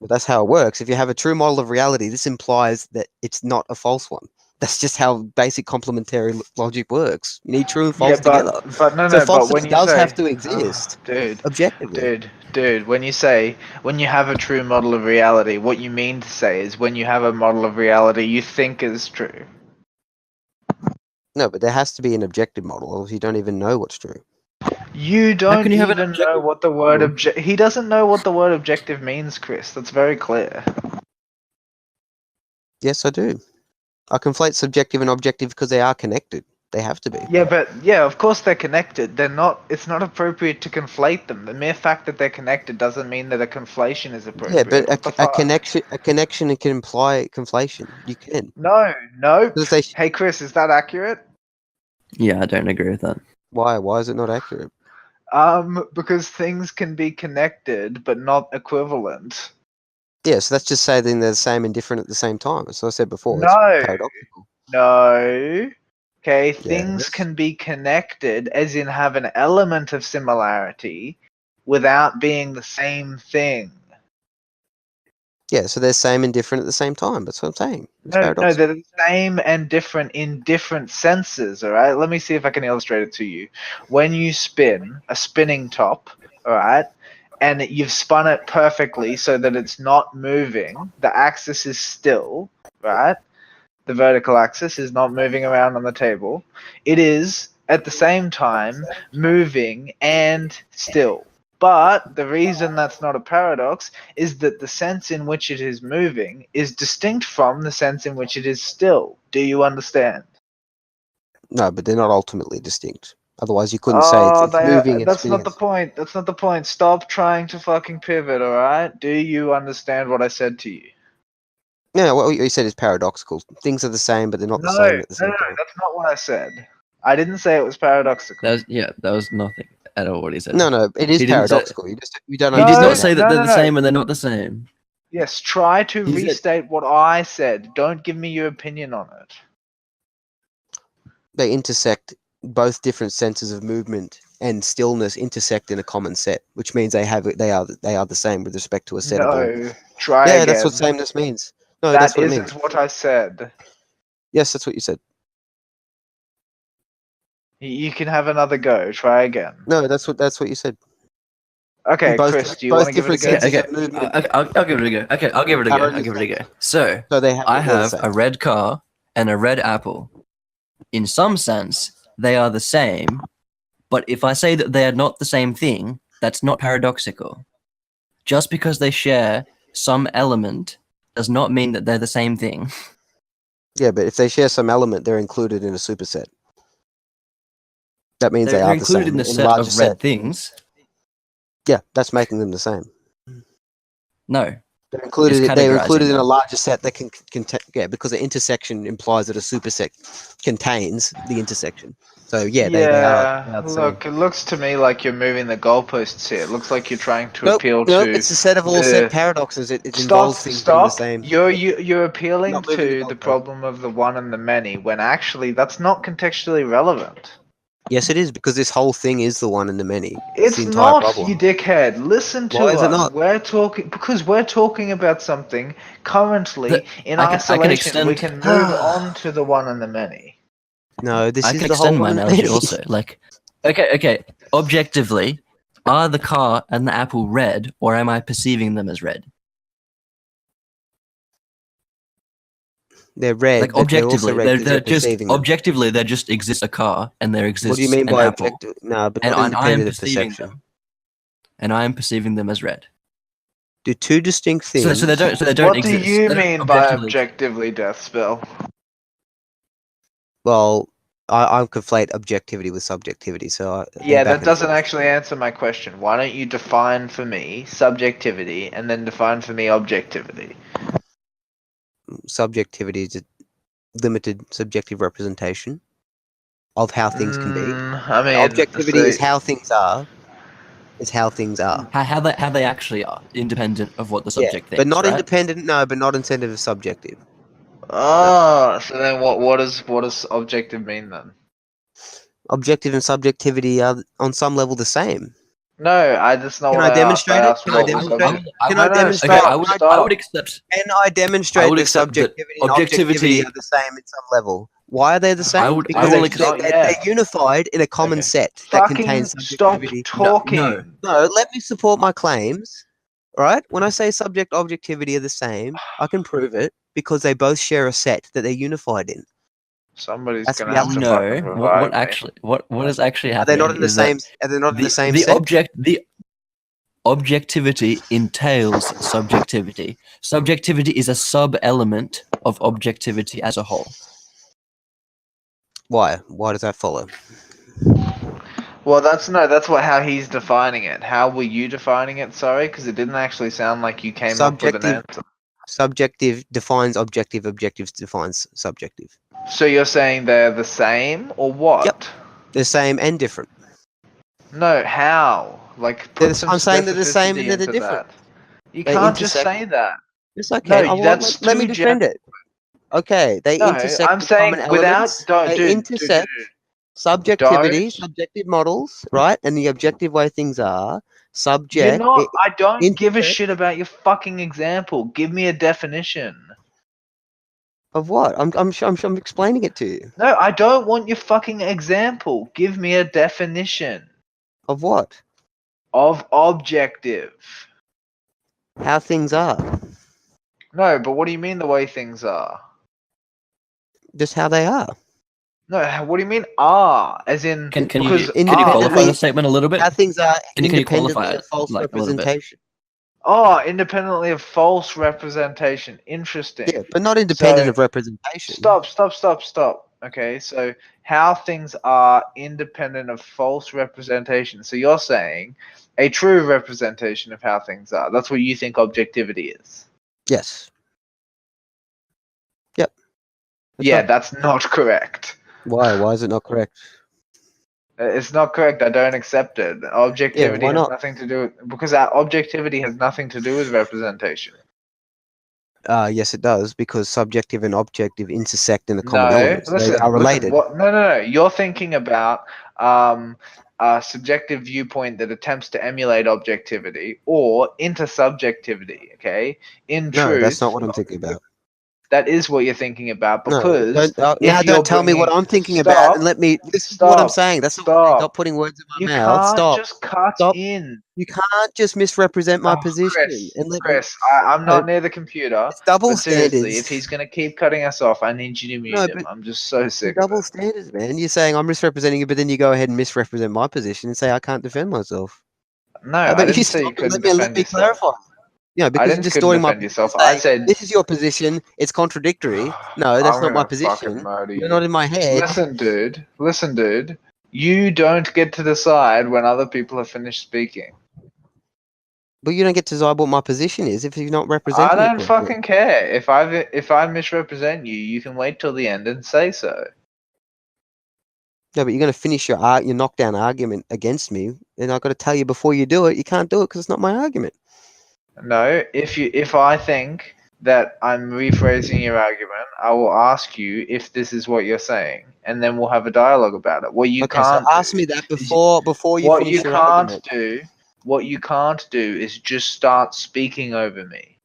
But that's how it works. If you have a true model of reality, this implies that it's not a false one. That's just how basic complementary logic works. You need true and false together. But no, So no. But when falsity you does say, have to exist objectively. dude, when you say when you have a true model of reality, what you mean to say is when you have a model of reality you think is true. No, but there has to be an objective model, or you don't even know what's true. You How don't can you have an even know objective what the word model? He doesn't know what the word objective means, Chris. That's very clear. Yes, I do. I conflate subjective and objective because they are connected. They have to be. Yeah, but yeah, of course they're connected. They're not. It's not appropriate to conflate them. The mere fact that they're connected doesn't mean that a conflation is Yeah, appropriate. but What the a fuck? connection can imply conflation. You can. No. Because they Hey, Chris, is that accurate? Yeah, I don't agree with that. why? Why is it not accurate? Because things can be connected but not equivalent. Yeah, so that's just saying they're the same and different at the same time. As I said before, it's No. paradoxical. No. Okay, things Yes. can be connected, as in have an element of similarity, without being the same thing. Yeah, so they're same and different at the same time. That's what I'm saying. It's No, paradoxical. they're the same and different in different senses, alright? Let me see if I can illustrate it to you. When you spin a spinning top, alright, and you've spun it perfectly so that it's not moving, the axis is still, right? The vertical axis is not moving around on the table. It is, at the same time, moving and still. But the reason that's not a paradox is that the sense in which it is moving is distinct from the sense in which it is still. Do you understand? No, but they're not ultimately distinct. Otherwise, you couldn't say Oh, it's moving and that's spinning. not the point. That's not the point. Stop trying to fucking pivot, alright? Do you understand what I said to you? No, what you said is paradoxical. Things are the same, but they're not the same at the same time. That's not what I said. I didn't say it was paradoxical. That was nothing at all what he said. No, it is He didn't say- paradoxical. You don't He did understand not that. say that No, they're no, the no. same and they're not the same. Yes, try to He said- restate what I said. Don't give me your opinion on it. They intersect. Both different senses of movement and stillness intersect in a common set, which means they are the same with respect to a set of all. No, try Yeah, again. that's what sameness means. No, That that's what it isn't means. what I said. Yes, that's what you said. You can have another go. Try again. No, that's what you said. Okay, Both- Chris, do you both want to give it a different go? senses- Okay, of movement. I'll give it a go. Okay, I'll give it a Are go. only I'll give it a the go. same. So So they I they're the have same. a red car and a red apple. In some sense, they are the same, but if I say that they are not the same thing, that's not paradoxical. Just because they share some element does not mean that they're the same thing. Yeah, but if they share some element, they're included in a superset. That means They're they are the included same in the a set larger of red set. things. Yeah, that's making them the same. No. They're included. It's They're categorizing included in a them. larger set that can yeah, because the intersection implies that a superset contains the intersection. So yeah, they are the same. Look, it looks to me like you're moving the goalposts here. It looks like you're trying to appeal Nope. to. It's a set of all set paradoxes. It involves things being the same. You're appealing Not moving to the the goalpost. problem of the one and the many, when actually that's not contextually relevant. Yes, it is, because this whole thing is the one and the many. It's the entire not, problem. you dickhead. Listen to Why is it us. not? We're talking about something currently in I can isolation. We extend- can move on to the one and the many. No, this I is can the whole extend my one and the analogy many. also. Like, okay. Objectively, are the car and the apple red, or am I perceiving them as red? They're red, Like but they're also objectively, red because you're perceiving them. objectively there just exists a car and there exists What do you mean an by apple, objective? No, but and not I am independent of perceiving perception. them, and I am perceiving them as red. Do two distinct things. So they don't What exist. do you They don't mean by objectively- objectively, Deathspell? Well, I conflate objectivity with subjectivity, so Yeah, that doesn't actually answer my question. Why don't you define for me subjectivity and then define for me objectivity? Subjectivity is a limited subjective representation of how things can be. I mean, Objectivity is how things are. Is how things are. how they actually are, independent of what the Yeah, subject thinks. but not right? independent. No, but not independent of subjective. Oh, so then what does objective mean then? Objective and subjectivity are on some level the same. No, that's not Can what I I asked. demonstrate I it? asked Can I what was demonstrate it? Can I No, demonstrate? Okay, stop, Can I, I would stop. accept. can I demonstrate would that accept that subjectivity and objectivity are the same at some level? Why are they the same? I Because will they, accept. they're unified in a common Okay. set that Fucking contains stop subjectivity. talking. No. No, let me support my claims. Right? When I say subject objectivity are the same, I can prove it because they both share a set that they're unified in. Somebody's That's gonna have to reality. fucking No. revive me. What is actually Are they happening not in the is that same? Are they not in the same set? the objectivity entails subjectivity. Subjectivity is a sub-element of objectivity as a whole. Why? Why does that follow? Well, that's how he's defining it. How were you defining it? Sorry, because it didn't actually sound like you came up with an answer. Subjective defines objective. Objective defines subjective. So you're saying they're the same, or what? Yep. The same and different. No, how? Like, put some I'm saying they're the same specificity and they're into different. that. You They can't just intersect. say that. It's okay. No, I want, that's let me too defend it. Okay, they No, intersect I'm with saying common without elements. don't They dude, intersect subjectivity, Don't. subjective models, right? And the objective way things are. You're Subject. not. I don't give a intersect shit about your fucking example. Give me a definition. of what? I'm explaining it to you. No, I don't want your fucking example. Give me a definition Of what? of objective. How things are. No, but what do you mean the way things are? Just how they are. No, what do you mean are? As in Can you because qualify the statement a little bit? How things are Can you independently qualify of it, false like, a little bit? representation. Independently of false representation. Interesting. Yeah, but not independent So- of representation. Stop. Okay, so how things are independent of false representation. So you're saying a true representation of how things are. That's what you think objectivity is. Yes. Yep. That's not correct. Why? Why is it not correct? It's not correct. I don't accept it. Objectivity why has not? nothing to do with because our objectivity has nothing to do with representation. Yes, it does, because subjective and objective intersect in a common No, element. So they are related. No. You're thinking about a subjective viewpoint that attempts to emulate objectivity or intersubjectivity. Okay, in No, truth, that's not what I'm thinking about. that is what you're thinking about No, because don't tell me what I'm thinking about and let me. This is what I'm saying. That's not stop putting words in my mouth. Can't Stop. just cut Stop. in. You can't just misrepresent my position and let Chris, me. I'm not near the computer. It's double But seriously, standards. if he's gonna keep cutting us off, I need you to mute him. I'm just so sick. Double standards, man. You're saying I'm misrepresenting you, but then you go ahead and misrepresent my position and say I can't defend myself. No, I didn't say you couldn't let me clarify. Yeah, because you're distorting my yourself. I said this is your position. It's contradictory. No, that's not my position. You're not in my head. Listen, dude. You don't get to decide when other people have finished speaking. But you don't get to decide what my position is if you're not representing. I don't fucking care. If I misrepresent you, you can wait till the end and say so. No, but you're going to finish your knockdown argument against me, and I've got to tell you before you do it, you can't do it because it's not my argument. No, if I think that I'm rephrasing your argument, I will ask you if this is what you're saying, and then we'll have a dialogue about it. What you can't so ask me that before you finish your argument. What you can't do is just start speaking over me.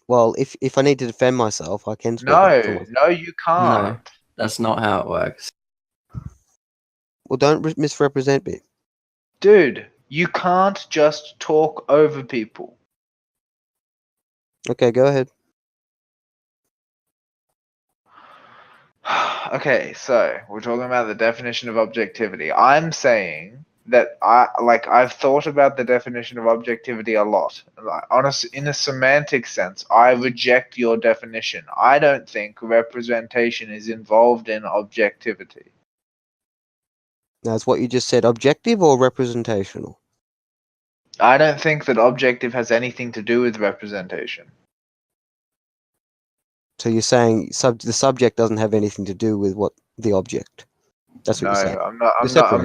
Well, if I need to defend myself, I can speak No, up for myself. no, you can't. No, that's not how it works. Well, don't misrepresent me. Dude, you can't just talk over people. Okay, go ahead. Okay, so we're talking about the definition of objectivity. I'm saying that I've thought about the definition of objectivity a lot. In a semantic sense, I reject your definition. I don't think representation is involved in objectivity. That's what you just said, objective or representational? I don't think that objective has anything to do with representation. So you're saying the subject doesn't have anything to do with what the object. That's what you're saying. I'm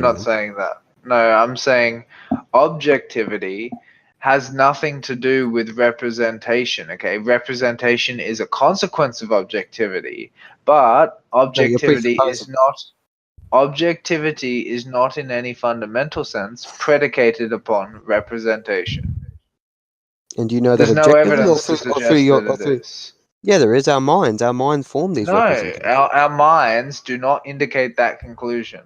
not saying that. No, I'm saying objectivity has nothing to do with representation. Okay, representation is a consequence of objectivity, but objectivity is not. objectivity is not in any fundamental sense predicated upon representation. And do you know that There's no objectively, evidence to suggest that it is. Yeah, there is. Our minds form these No, representations. our minds do not indicate that conclusion.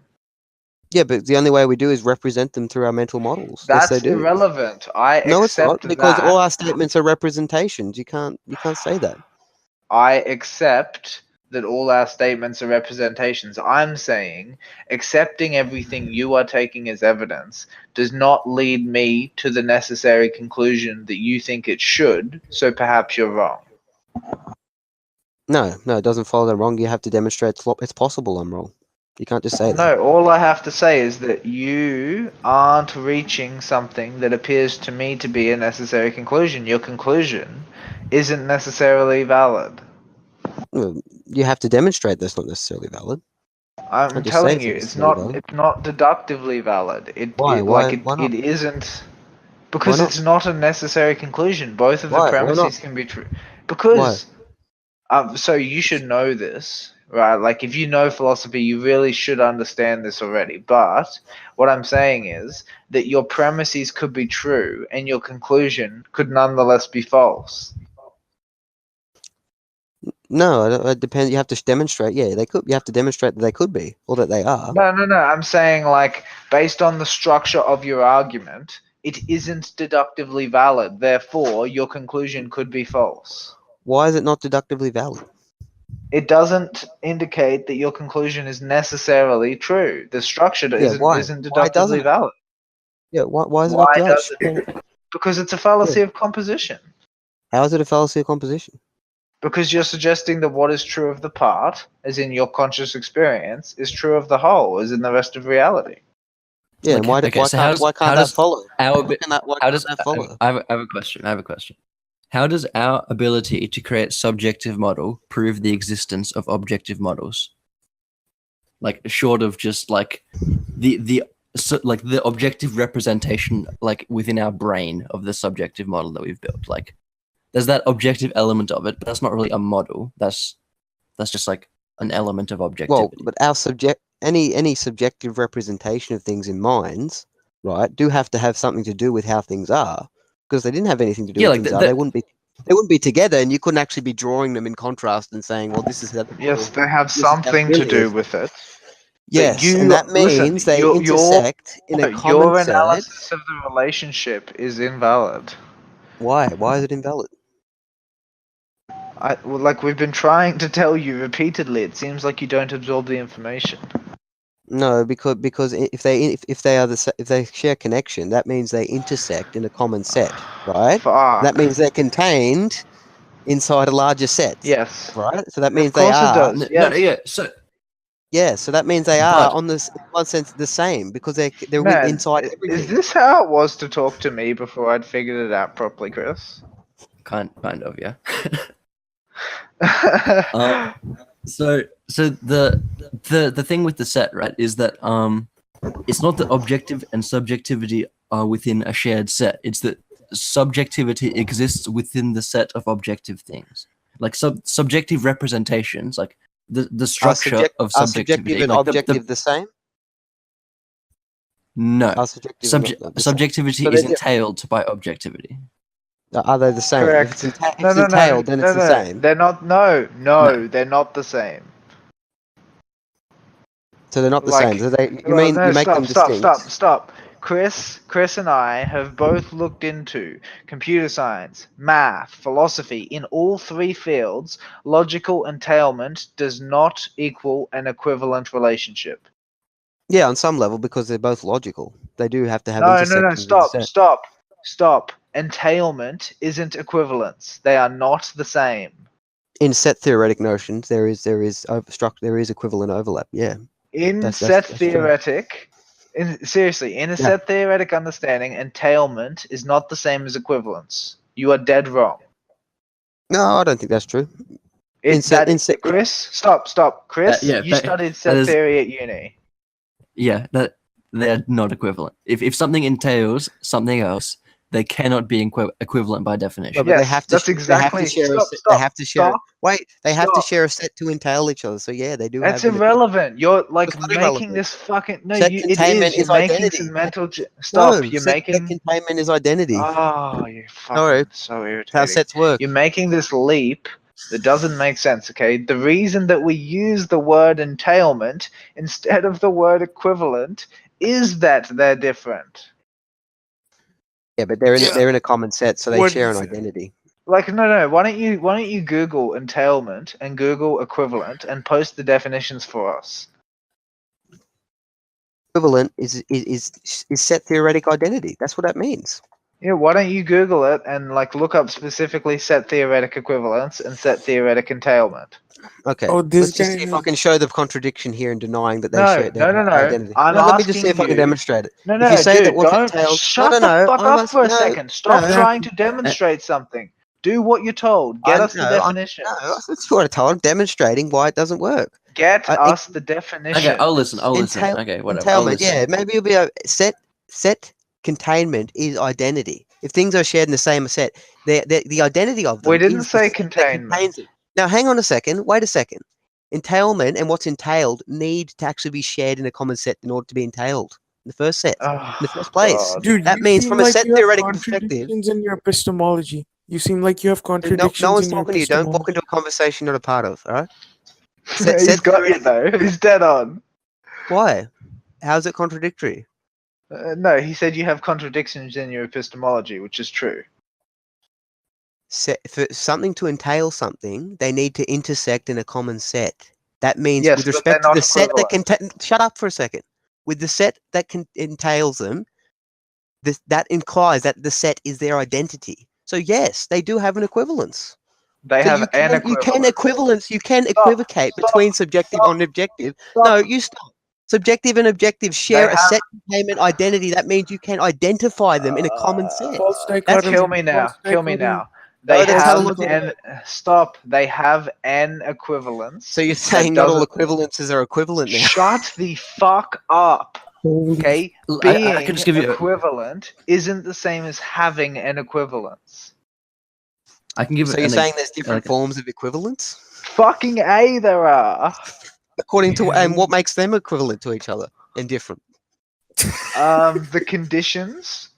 Yeah, but the only way we do is represent them through our mental models. That's yes, they do. irrelevant. I No, it's not, accept because that. all our statements are representations. You can't say that. I accept that all our statements are representations. I'm saying accepting everything you are taking as evidence does not lead me to the necessary conclusion that you think it should, so perhaps you're wrong. No, it doesn't follow that wrong. You have to demonstrate it's possible I'm wrong. You can't just say that. No, all I have to say is that you aren't reaching something that appears to me to be a necessary conclusion. Your conclusion isn't necessarily valid. Well, you have to demonstrate that's not necessarily valid. I'm just telling say you, it's it's necessarily not. valid. It's not deductively valid. Why? Why not? It isn't. Because Why not? it's not a necessary conclusion. Both of the Why? Why premises not? can be true. Because so you should know this, right? Like if you know philosophy, you really should understand this already. But what I'm saying is that your premises could be true and your conclusion could nonetheless be false. No, it depends. You have to demonstrate. Yeah, they could. You have to demonstrate that they could be, or that they are. No. I'm saying like based on the structure of your argument, it isn't deductively valid. Therefore, your conclusion could be false. Why is it not deductively valid? It doesn't indicate that your conclusion is necessarily true. The structure isn't why? isn't Why doesn't deductively it? valid. Yeah, why is it Why not judged? does it? Because it's a fallacy of composition. How is it a fallacy of composition? Because you're suggesting that what is true of the part, as in your conscious experience, is true of the whole, as in the rest of reality. Yeah, and why can't that follow? Why does that follow? I have a question. How does our ability to create subjective model prove the existence of objective models? Like short of just like the objective representation like within our brain of the subjective model that we've built. Like there's that objective element of it, but that's not really a model. That's just like an element of objectivity. Well, but any subjective representation of things in minds, right, do have to have something to do with how things are. Because they didn't have anything to do with things are, they wouldn't be together, and you couldn't actually be drawing them in contrast and saying, well, this is how. Yes, they have something to do with it. Yes, and that means they intersect in a common Your set. analysis of the relationship is invalid. Why? Why is it invalid? Like we've been trying to tell you repeatedly, it seems like you don't absorb the information. No, because if they share connection, that means they intersect in a common set, right? Fuck. That means they're contained inside a larger set. Yes. Right. So that means Of course it does. Yes. So that means they are on this in one sense the same because they're Man, inside everything. Is this how it was to talk to me before I'd figured it out properly, Chris? Kind of, yeah. So the thing with the set, right, is that it's not that objective and subjectivity are within a shared set. It's that subjectivity exists within the set of objective things. Like subjective representations, like the structure of subjectivity. Subjective and objective the same? No. Subjectivity is entailed by objectivity. Are they the same? Correct. If it's entailed, then it's the same. They're not. No, they're not the same. So they're not the same. So you make them distinct. Stop. Chris and I have both looked into computer science, math, philosophy. In all three fields, logical entailment does not equal an equivalent relationship. Yeah, on some level, because they're both logical. They do have to have intersections. No, stop. Entailment isn't equivalence. They are not the same. In set theoretic notions, there is equivalent overlap. Yeah. In a set theoretic understanding, entailment is not the same as equivalence. You are dead wrong. No, I don't think that's true. Chris, stop. Chris, you studied set theory at uni. Yeah, that they're not equivalent. If something entails something else, they cannot be equivalent by definition. No, but they Yes, have to. that's They have to exactly. share. Stop, They stop, have to share. stop. Wait, they have to stop. share a set to entail each other. So yeah, they do That's have. irrelevant. You're like It's not making irrelevant. this fucking no. Set It containment is. You're is making identity. some mental. No, Stop. You're set making. containment is identity. Oh, you Sorry, fucking so how irritating. sets work. You're making this leap that doesn't make sense. Okay, the reason that we use the word entailment instead of the word equivalent is that they're different. Yeah, but they're in a common set, so they What share an is it? identity. Like no. Why don't you Google entailment and Google equivalent and post the definitions for us? Equivalent is set theoretic identity. That's what that means. Yeah, why don't you Google it and like look up specifically set theoretic equivalence and set theoretic entailment? Okay. Oh, this Let's just guy see if has- I can show the contradiction here in denying that they No, share their no. identity. I'm No, let me just see asking if I can you- demonstrate it. No, If you say that dude, what's don't entailed, shut no, the fuck I up must- for a no, second. Stop no. trying to demonstrate something. Do what you're told. Get us the definition. No, that's what I told. I'm demonstrating why it doesn't work. Get it- us the definition. Okay, I'll listen. Entail- Okay, whatever. I'll Entailment, listen. yeah, maybe you'll be a set containment is identity. If things are shared in the same set, the identity of them. We didn't is the say set that containment. contains it. Now, hang on a second. Wait a second. Entailment and what's entailed need to actually be shared in a common set in order to be entailed in the first set, in the first place. God. Dude, That you means seem from a like set you have theoretic perspective. contradictions in your epistemology. You seem like you have No, contradictions no one's in your talking to you. Don't epistemology. walk into a conversation you're not a part of. All right. He's got you though. He's dead on. Why? How's it contradictory? No, he said you have contradictions in your epistemology, which is true. For something to entail something, they need to intersect in a common set. That means Yes, with but respect they're to the not set that equivalent. shut up for a second. With the set that entails them, that implies that the set is their identity. So yes, they do have an equivalence. They So have you an can equivalence. You can Stop, equivocate stop, between subjective stop, and objective. stop. No, you stop. Subjective and objective share a have- set containment identity. That means you can identify them in a common set. False Kill dichotomy. me now. False Kill me dichotomy. now. They that's how have logic an stop. They have an equivalence. So you're saying not all doesn't- equivalences are equivalent now? Shut the fuck up. Okay, being I can just give you. equivalent isn't the same as having an equivalence. I can give. So an you're ex- saying there's different like- forms of equivalence? Fucking A, there are. According to and what makes them equivalent to each other and different? The conditions.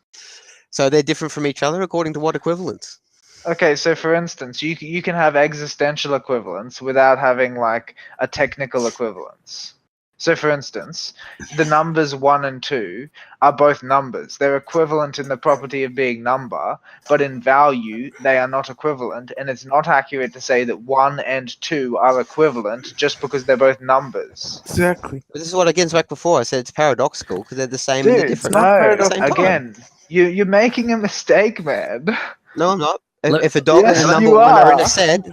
So they're different from each other according to what equivalence? Okay, so for instance, you can have existential equivalence without having like a technical equivalence. So for instance, the numbers 1 and 2 are both numbers. They're equivalent in the property of being number, but in value they are not equivalent, and it's not accurate to say that 1 and 2 are equivalent just because they're both numbers. Exactly. But this is what I get back before. I said it's paradoxical because they're the same and they're Dude, different. not no, at the same time. again, you're making a mistake, man. No, I'm not. Let- If a dog Yes, and a number you one are in are. a set,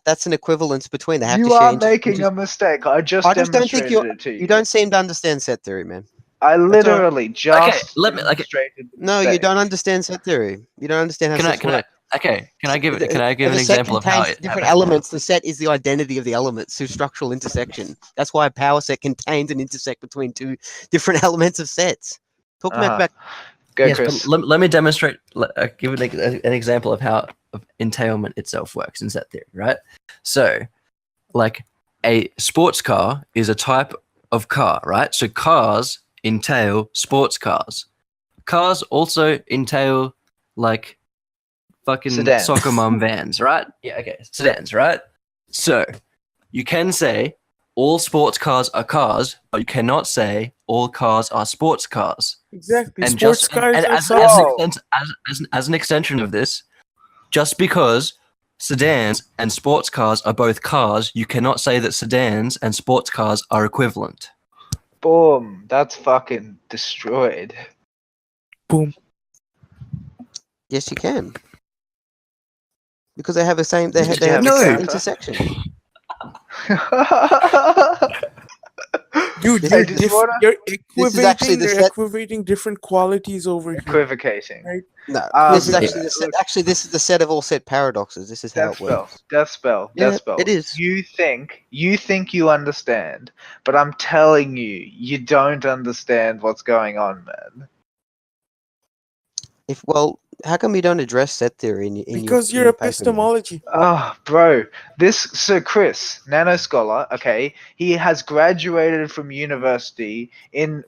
that's an equivalence between. They have You to share. are making a mistake. I just I just don't think demonstrated it to you. you don't seem to understand set theory, man. I all right. literally just let me- okay. demonstrated the No, you mistake. don't understand set theory. You don't understand how Can I? sets Can I? work. Okay. Can I give? If Can I give if an a set example of how contains it? different elements? The set is the identity of the elements through structural intersection. That's why a power set contains an intersect between two different elements of sets. Talk Uh-huh. about Go, Yes, Chris. but let me demonstrate. Give an example of how entailment itself works in set theory, right? So, like a sports car is a type of car, right? So cars entail sports cars. Cars also entail like fucking Sedans. soccer mom vans, right? Yeah, okay, sedans, right? So you can say all sports cars are cars, but you cannot say all cars are sports cars. Exactly. And Sports just cars and are as, cars. as an extension of this, just because sedans and sports cars are both cars, you cannot say that sedans and sports cars are equivalent. Boom. That's fucking destroyed. Boom. yes, you can because they have the same. They Did have you have the a same counter? intersection. Dude, This you're, is- you're this is actually equivating, the you're set- equivating different qualities over here. Equivocating. Right? No, Um, this is actually yeah. the set. Actually, this is the set of all set paradoxes. This is how Death it works. spell. Death spell. Yeah, Death spell. it is. You think you understand, but I'm telling you, you don't understand what's going on, man. How come you don't address set theory in your Because in you're your paper, man? epistemology. Oh, bro, so Chris, nanoscholar, okay, he has graduated from university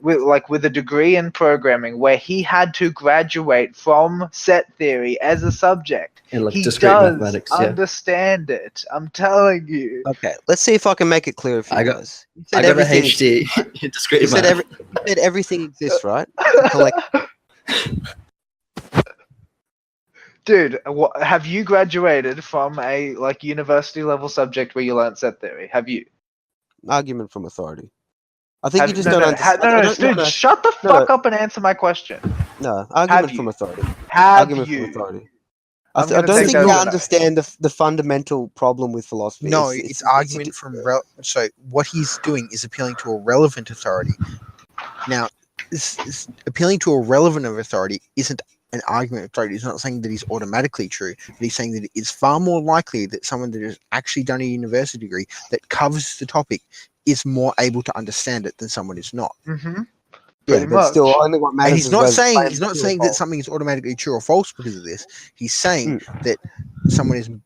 with a degree in programming, where he had to graduate from set theory as a subject. In like He discrete does mathematics, yeah. understand it. I'm telling you. Okay, let's see if I can make it clearer for you I got- guys. You I said got a everything. HD in discrete You said, math. you said everything exists, right? It's a collection. Dude, have you graduated from a university level subject where you learned set theory? Have you? Argument from authority. I think Have, you just no, don't no, understand. dude, shut the fuck up and answer my question. No, argument you? from authority. Have Argument you? from authority. I'm I gonna don't take think that you as a no. understand the fundamental problem with philosophy. No, it's argument from so what he's doing is appealing to a relevant authority. Now, appealing to a relevant authority isn't an argument of authority. He's not saying that he's automatically true, but he's saying that it's far more likely that someone that has actually done a university degree that covers the topic is more able to understand it than someone who's not. Mm-hmm. Yeah, Pretty but much. still, only what matters And he's is not whether saying claims are true or that false. something is automatically true or false because of this. He's saying that someone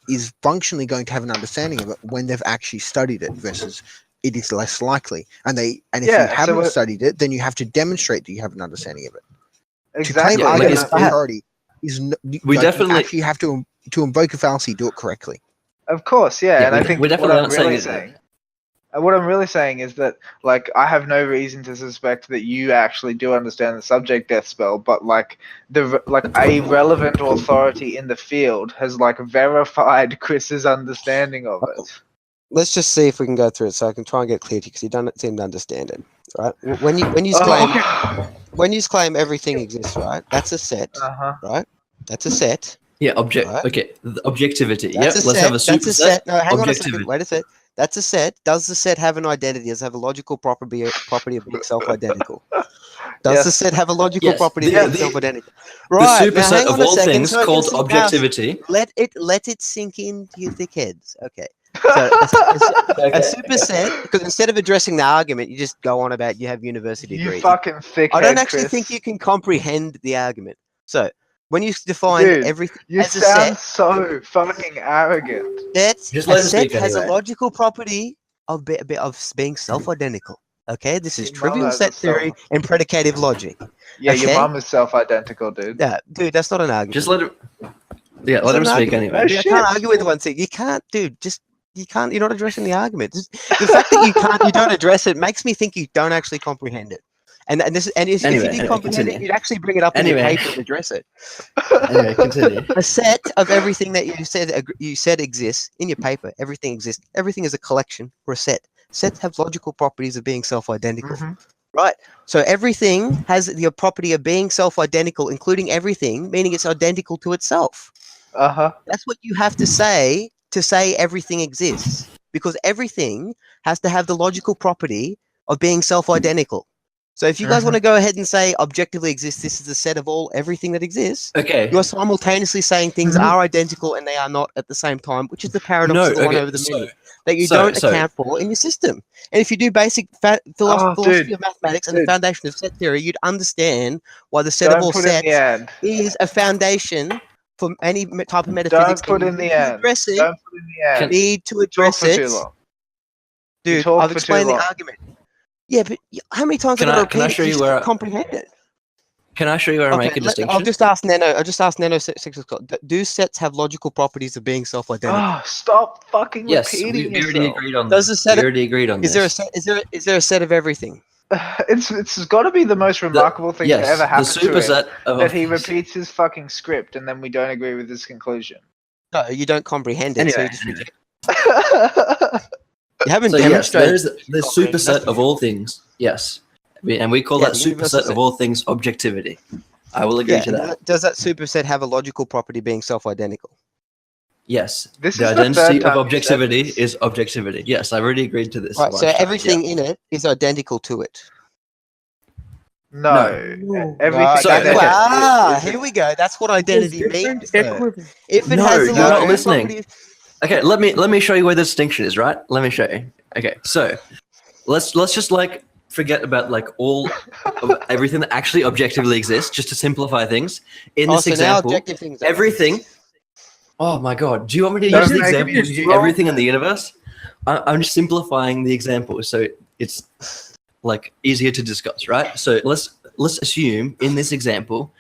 is functionally going to have an understanding of it when they've actually studied it versus it is less likely. And if you haven't studied it, then you have to demonstrate that you have an understanding of it. Exactly. To claim Yeah, like argument it's- of authority is We definitely- you actually have to invoke a fallacy, do it correctly. Of course, yeah. Yeah, And I think we what definitely I'm aren't really saying saying, what I'm really saying is that, like, I have no reason to suspect that you actually do understand the subject death spell, but like a relevant authority in the field has verified Chris's understanding of it. Let's just see if we can go through it so I can try and get clear to you because you don't seem to understand it. Right? When you claim everything exists, right? That's a set, right? That's a set. Yeah, Right. Okay, the objectivity. That's Yeah, a let's set. have a That's a superset. set. No, hang on a second. Objectivity. Wait a sec. That's a set. Does the set have an identity? Does it have a logical property of being self-identical? Does the set have a logical Yes, property of the- being the- self-identical? The Right. Now, superset hang on of a all second things so I can called see how- objectivity. Let it sink into your thick heads. Okay. So a superset, because instead of addressing the argument, you just go on about you have university You degrees. fucking thickhead, I don't actually Chris. think you can comprehend the argument. So when you define Dude, everything You as a sound set, so fucking arrogant. Just a let him set speak has a anyway. logical property of being self-identical. Okay, this is Your mum trivial has set a theory and predicative logic. Yeah, your Okay. mum is self-identical, dude. Yeah, dude, that's not an argument. Just let him. Yeah, That's let not him an speak argument. anyway. No Dude, I shit. can't argue with one thing. You can't, dude. You can't. You're not addressing the argument. The fact that you don't address it makes me think you don't actually comprehend it. And if you did comprehend continue. it, you'd actually bring it up in your Anyway. paper and address it. Anyway, continue. A set of everything that you said exists in your paper. Everything exists. Everything is a collection or a set. Sets have logical properties of being self-identical. Mhm. Right. So everything has the property of being self-identical, including everything, meaning it's identical to itself. That's what you have to say everything exists, because everything has to have the logical property of being self-identical. So if you guys want to go ahead and say objectively exists, this is a set of everything that exists, Okay. you're simultaneously saying things are identical and they are not at the same time, which is the paradox of the one over the many that you don't account for in your system. And if you do basic philosophy of mathematics and the foundation of set theory, you'd understand why the set of all sets is a foundation for any type of metaphysics. Don't put in the end. Address it. Don't put in the end. Need to You talk address for it. too long. You Dude, talk I've for too explained the long. argument. Yeah, but how many times Can have I I repeated show it? you You where still comprehend it? Can I show you where I make a distinction? I'll just ask Nano 6 o'clock. Do sets have logical properties of being self-identical? Oh, stop fucking Yes, repeating we already yourself. agreed on Does this. the set We of- already agreed on Is this. there a set of everything? It's got to be the most remarkable thing to ever happen the to him, superset of that he repeats his fucking script and then we don't agree with his conclusion. No, you don't comprehend it. So you Anyway, just reject. You haven't so yes, demonstrated. there's the superset of all things. Yes, and we call Yeah, that the universal superset set. of all things objectivity. I will agree Yeah, to that. does that superset have a logical property being self-identical? Yes, This the is the third identity time of you've said objectivity this. is objectivity. Yes, I've already agreed to this. a Right. bunch So of times, everything in it is identical to it. No. No. Everything So- in it is- Here we go. That's what identity means. Equivalent. If it No, has a you're not logical listening. property, Okay, let me show you where the distinction is. Right, let me show you. Okay, so let's just forget about like all of everything that actually objectively exists, just to simplify things. In this so now example, objective things don't everything. exist. Oh my god! Do you want me to Don't use the make example me of using wrong. everything in the universe? I'm just simplifying the example so it's like easier to discuss, right? So let's assume in this example,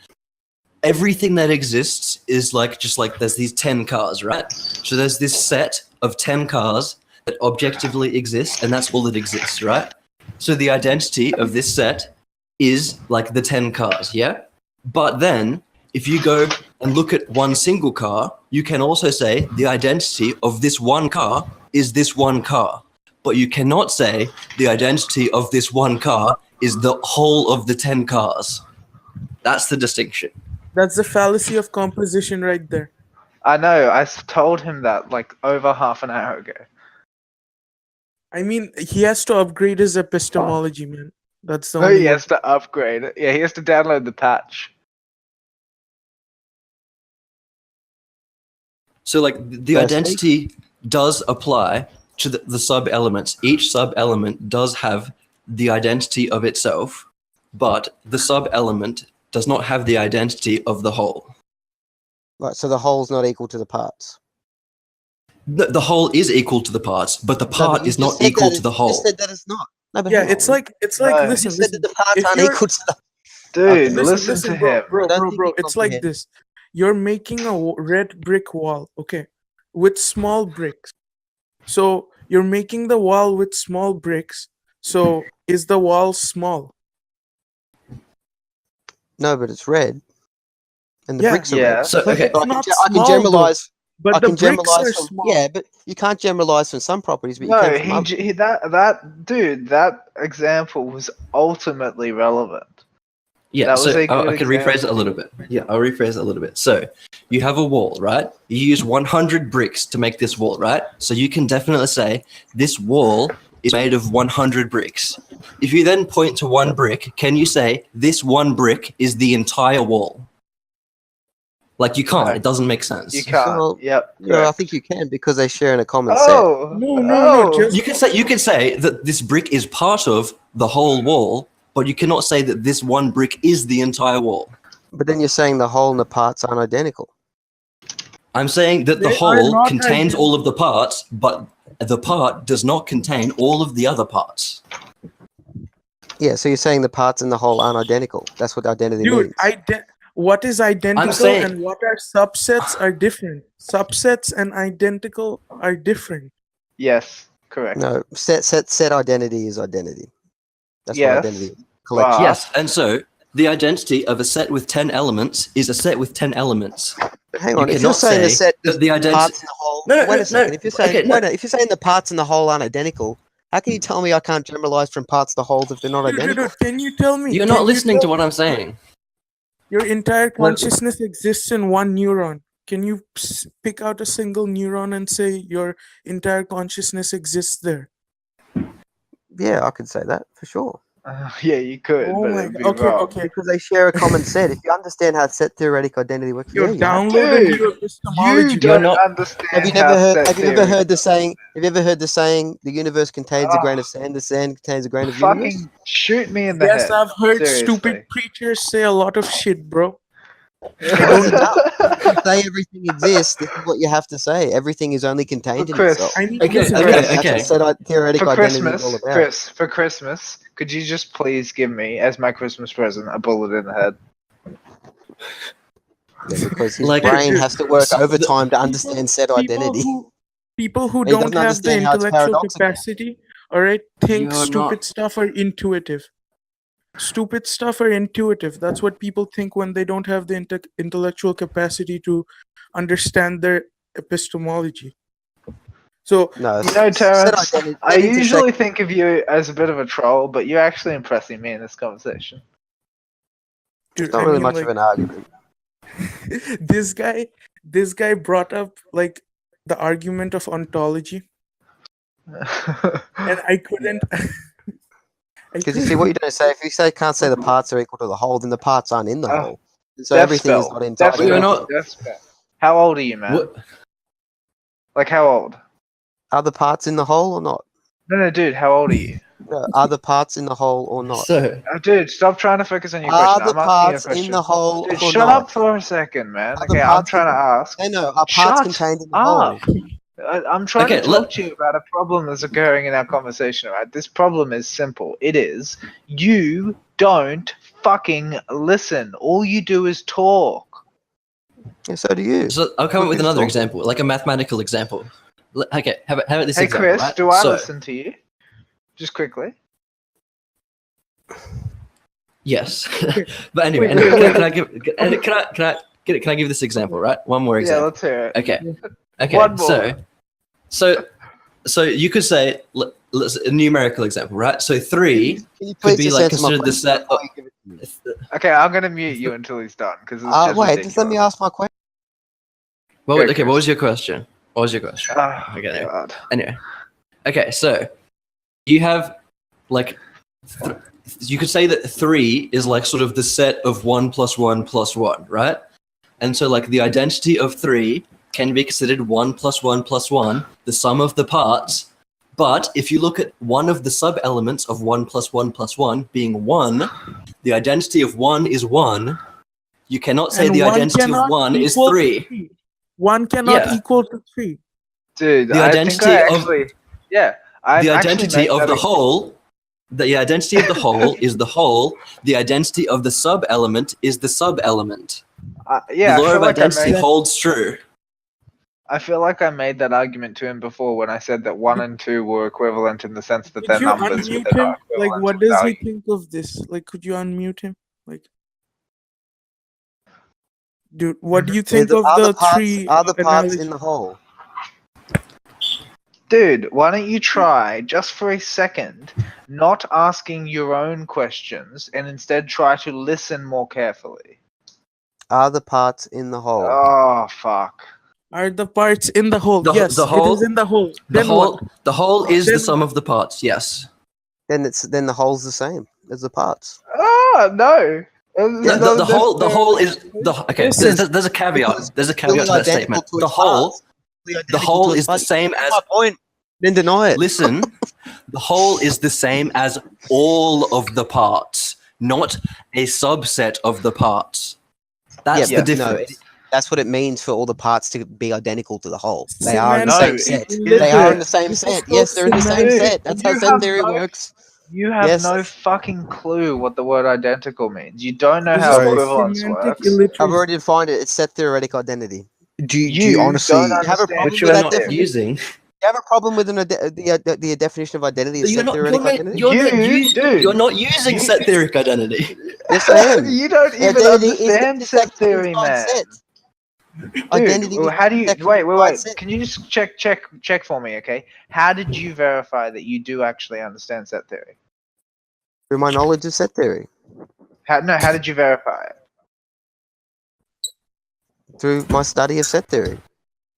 everything that exists is like just like there's these 10 cars, right? So there's this set of 10 cars that objectively exist, and that's all that exists, right? So the identity of this set is like the 10 cars, yeah? But then if you go and look at one single car, you can also say the identity of this one car is this one car. But you cannot say the identity of this one car is the whole of the 10 cars. That's the distinction. That's the fallacy of composition right there. I know. I told him that like over half an hour ago. I mean, he has to upgrade his epistemology, man. That's the No, only he way. has to upgrade it. Yeah, he has to download the patch. So like the Firstly- identity does apply to the sub-elements. Each sub-element does have the identity of itself, but the sub-element does not have the identity of the whole. Right, so the whole's not equal to the parts. The whole is equal to the parts, but the No, but part you is just not said equal that to the You whole. just said that it's not. No, but Yeah, hang it's on. like No, You listen, said that the parts If aren't you're- equal to the. Dude, Okay. listen to bro, him. bro, I don't bro, think bro. you It's like comprehend. this. You're making a red brick wall, okay, with small bricks. So you're making the wall with small bricks. So is the wall small? No, but it's red, and the Yeah. bricks are Yeah. red. So okay, It's not I can small, generalize. But I the can bricks generalize are from small. yeah, but you can't generalize from some properties, but you No, can from others. that example was ultimately relevant. yeah. That So was a I good can rephrase it a little bit. Yeah, I'll rephrase it a little bit. So you have a wall, right? You use 100 bricks to make this wall, right? So you can definitely say this wall is made of 100 bricks. If you then point to one brick, can you say this one brick is the entire wall? Like you can't. No. It doesn't make sense. You can't. Well, Yep. Yeah, I correct. think you can because they share in a common set. Oh. No, just You can say that this brick is part of the whole wall, but you cannot say that this one brick is the entire wall. But then you're saying the whole and the parts aren't identical. I'm saying that the They are whole not contains identical. all of the parts, but the part does not contain all of the other parts. Yeah, so you're saying the parts and the whole aren't identical. That's what identity dude, means. what is identical saying- and what are subsets are different. Subsets and identical are different. Yes. Correct. No, set identity is identity. That's Yes. what identity is. Collection. Wow. Yes, and so the identity of a set with 10 elements is a set with 10 elements. But hang You on, if you're cannot saying the say set that is the identity. parts and the whole. No, wait no, a second. no. If you're saying Okay, no. if you're saying the parts and the whole aren't identical, how can you tell me I can't generalize from parts to wholes if they're not Dude, identical? can you tell me? You're can not you listening to tell what me I'm saying. Your entire Well- consciousness exists in one neuron. Can you pick out a single neuron and say your entire consciousnous exists there? Yeah, I could say that for sure. Yeah, you could, Oh but my it'd be God. Okay, wrong. okay. Because they share a common set. If you understand how set theoretic identity works, You're yeah, you have to. downloading Dude, your You epistemology. You're don't not- understand Have you how never heard? set Have you ever theory- heard the saying? Have you ever heard the saying? The universe contains a grain of sand. The sand contains a grain of universe. Fucking shoot me in the Yes, head. I've heard Seriously. stupid preachers say a lot of shit, bro. That's enough. If you say everything exists, this is what you have to say. Everything is only contained in Chris, itself. I mean, Okay, listen, okay, listen. That's okay. what theoretic For identity Christmas, is all about. Chris, for Christmas, could you just please give me, as my Christmas present, a bullet in the head? Yeah, because his Like- brain has to work So the- overtime to understand set identity. People who He don't doesn't have the understand how it's intellectual paradoxical. capacity, all right, think You're stupid not- stuff are intuitive. Stupid stuff are intuitive. That's what people think when they don't have the intellectual capacity to understand their epistemology. So, No, You know, set Terrence, identity. I set usually intersect- think of you as a bit of a troll, but you're actually impressing me in this conversation. dude, It's not I really mean, much like, of an argument. this guy brought up like the argument of ontology, and I couldn't. Because you see, what you don't say, if you say can't say the parts are equal to the whole, then the parts aren't in the Oh, whole. So Death everything is spell. not Death entirely. Well, you're spell. not- Death spell. How old are you, man? What? Like, how old? Are the parts in the whole or not? No, dude, how old are you? Are the parts in the whole or not? So Dude, stop trying to focus on your Are question. the I'm asking you a parts question. in the whole Dude, or shut not? up for a second, man. Are the Okay, I'm parts trying to ask. No, are parts Shut contained in the up. whole? I'm trying Okay, to talk to you about a problem that's occurring in our conversation, right? This problem is simple. It is you don't fucking listen. All you do is talk. Yeah, so do you. So I'll come up with Who's another talking? example, like a mathematical example. Okay, how about this Hey, example, Chris, right? do I So, listen to you? Just quickly. yes. Okay. But anyway, Wait, wait, can I wait. give can I give this example, right? One more Yeah, example. let's hear it. Okay. Okay. One more. So you could say a numerical example, right? So 3 Can you could please be just like answer my considered the question set before of, you give it to me? Okay, I'm gonna mute you until he's done because it's just Wait, ridiculous. just let me ask my question. well, Go, okay, what Chris. was your question? What was your question? Oh, Okay, there. God. Anyway. Okay, so you have like you could say that 3 is like sort of the set of 1 plus 1 plus 1, right? And so like the identity of 3 can be considered 1 plus 1 plus 1, the sum of the parts. But if you look at one of the sub-elements of 1 plus 1 plus 1 being 1, the identity of 1 is 1. You cannot say And the one identity of cannot 1 is equal to 3. 3. One cannot Yeah. equal to 3. Dude, The I think identity I of actually, yeah, I've the actually identity made of that the whole, the identity of the whole is the whole. The identity of the sub-element is the sub-element. yeah, The I law feel of like I identity made. holds true. I feel like I made that argument to him before when I said that 1 and 2 were equivalent in the sense that Could they're you numbers, but unmute they're him? not Like, equivalent what in does he value. think of this? Like, could you unmute him? Like, dude, what do you think of Are the the parts in analogy? the whole? Dude, why don't you try, just for a second, not asking your own questions and instead try to listen more carefully? Are the parts in the whole? Oh, fuck. Are the parts in the whole? The Yes, whole it is in the whole. the Then what? whole is the Then sum of the parts. Yes. Then the whole's the same as the parts. Oh, no. The, the, the whole is the okay. Listen. There's a caveat. There's a caveat to that Identical statement. to The its whole parts. the whole is the same as My point. Then deny it. listen. The whole is the same as all of the parts, not a subset of the parts. That's Yeah, the but no, difference. that's what it means for all the parts to be identical to the whole. They are in the No, same it set. is They are in it. the same This set. is Yes, they're in the same semantic. set. That's how You set have theory no- works. You have Yes. no fucking clue what the word identical means. You don't know This how is called equivalence semantic works. I've illiteracy. already defined it. It's set theoretic identity. Do you You honestly don't have a understand problem Which with we're that not definition? using. You have a problem with the definition of identity as set theoretic identity? You're not using You- set theoretic identity. Yes, I am. You don't even Identity is understand the set set theory, man. set. Dude, Identity well, is how do you the wait? set. Can you just check for me, okay? How did you verify that you do actually understand set theory? Through my knowledge of set theory. How did you verify it? Through my study of set theory.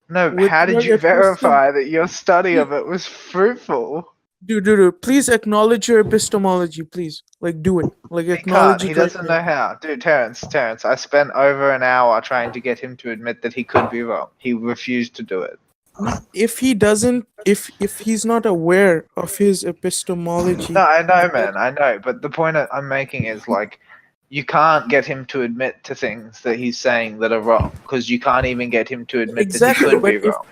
No, With how did your you verify that your study of it was fruitful? Dude, please acknowledge your epistemology, please. Like, do it. Like, He can't. acknowledge He it right doesn't now. know how. Dude, Terrence, I spent over an hour trying to get him to admit that he could be wrong. He refused to do it. If he doesn't, if he's not aware of his epistemology, No, I know, man. I know. But the point I'm making is, like, you can't get him to admit to things that he's saying that are wrong because you can't even get him to admit Exactly, that he could but be wrong.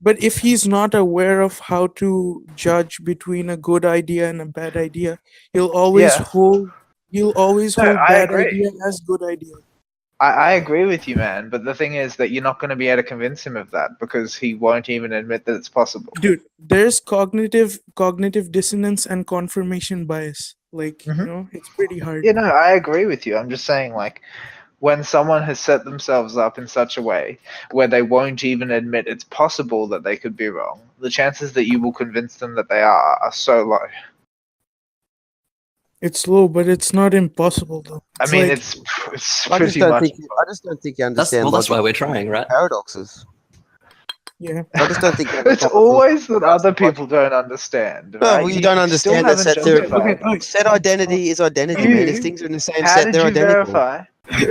but if he's not aware of how to judge between a good idea and a bad idea, he'll always Yeah. hold No, I bad agree. idea as good idea. I agree with you, man. But the thing is that you're not going to be able to convince him of that because he won't even admit that it's possible. Dude, there's cognitive dissonance and confirmation bias. Like, Mhm. it's pretty hard. Yeah, no, I agree with you. I'm just saying, like, when someone has set themselves up in such a way where they won't even admit it's possible that they could be wrong, the chances that you will convince them that they are so low. It's low, but it's not impossible though. I mean, like, it's I pretty just don't much. think you That's understand that's why logical we're trying, right? paradoxes. yeah. I just don't think It's always that other people don't understand. No, Right? well, you don't still understand that haven't set theory. justified. Set identity is identity, man. If things are in the same How set, did they're you identical. verify?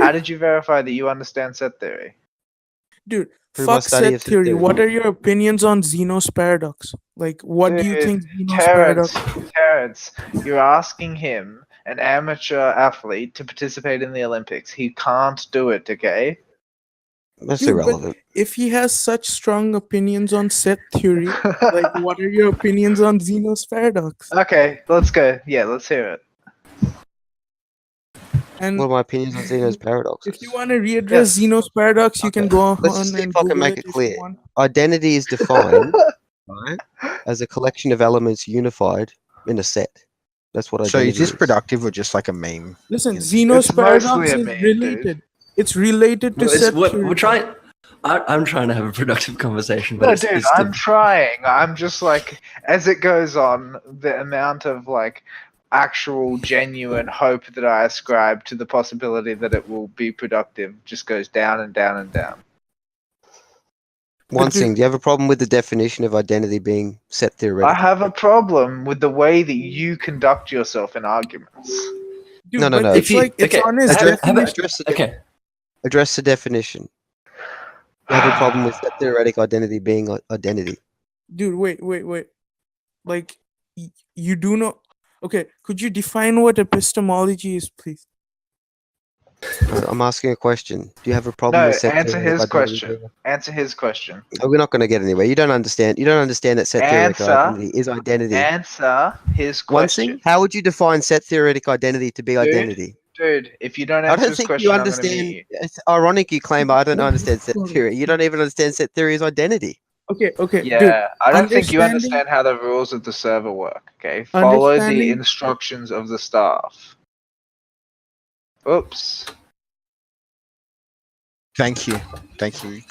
How did you verify that you understand set theory? Dude, Prove my fuck study set of set theory. theory. What are your opinions on Zeno's paradox? Like, what do you Dude, think Zeno's paradox? Terrence, you're asking him, an amateur athlete, to participate in the Olympics. He can't do it, okay? That's Dude, but irrelevant. if he has such strong opinions on set theory, like, what are your opinions on Zeno's paradox? Okay, let's go. Yeah, let's hear it. And What are my opinions on Zeno's paradoxes? if you want to readdress Yes. Zeno's paradox, you can Okay, go let's just on see and if I can Google make it it if clear. you want. Identity is defined right, as a collection of elements unified in a set. That's what So identity is this productive or just like a meme? Listen, in- Zeno's It's mostly paradox a is meme, related. dude. It's related to No, it's set what theory. we're trying. I'm trying to have a productive conversation, but No, it's, dude, it's I'm trying. I'm just like, as it goes on, the amount of like actual genuine hope that I ascribe to the possibility that it will be productive just goes down and down and down. One But dude- thing, do you have a problem with the definition of identity being set I theoretically? have a problem with the way that you conduct yourself in arguments. Dude, No, no, but no. it's like it's on his Address- definition. address the, okay. address the definition. You have a problem with set theoretic identity being identity. Dude, wait. Like, you do know. Okay, could you define what epistemology is, please? I'm asking a question. Do you have a problem No, with set answer theoretic his identity question. being- Answer his question. Oh, we're not going to get anywhere. You don't understand. You don't understand that set theoretic Answer. identity is identity. Answer his One question. thing, how would you define set theoretic identity to be identity? Dude, if you don't I answer don't his think question, you I'm going to understand. mute you. It's ironic you claim I don't understand set theory. You don't even understand set theory is identity. Okay, dude. Yeah, I don't think you understanding- understand how the rules of the server work, okay? Follow the Understanding- instructions of the staff. Oops. Thank you.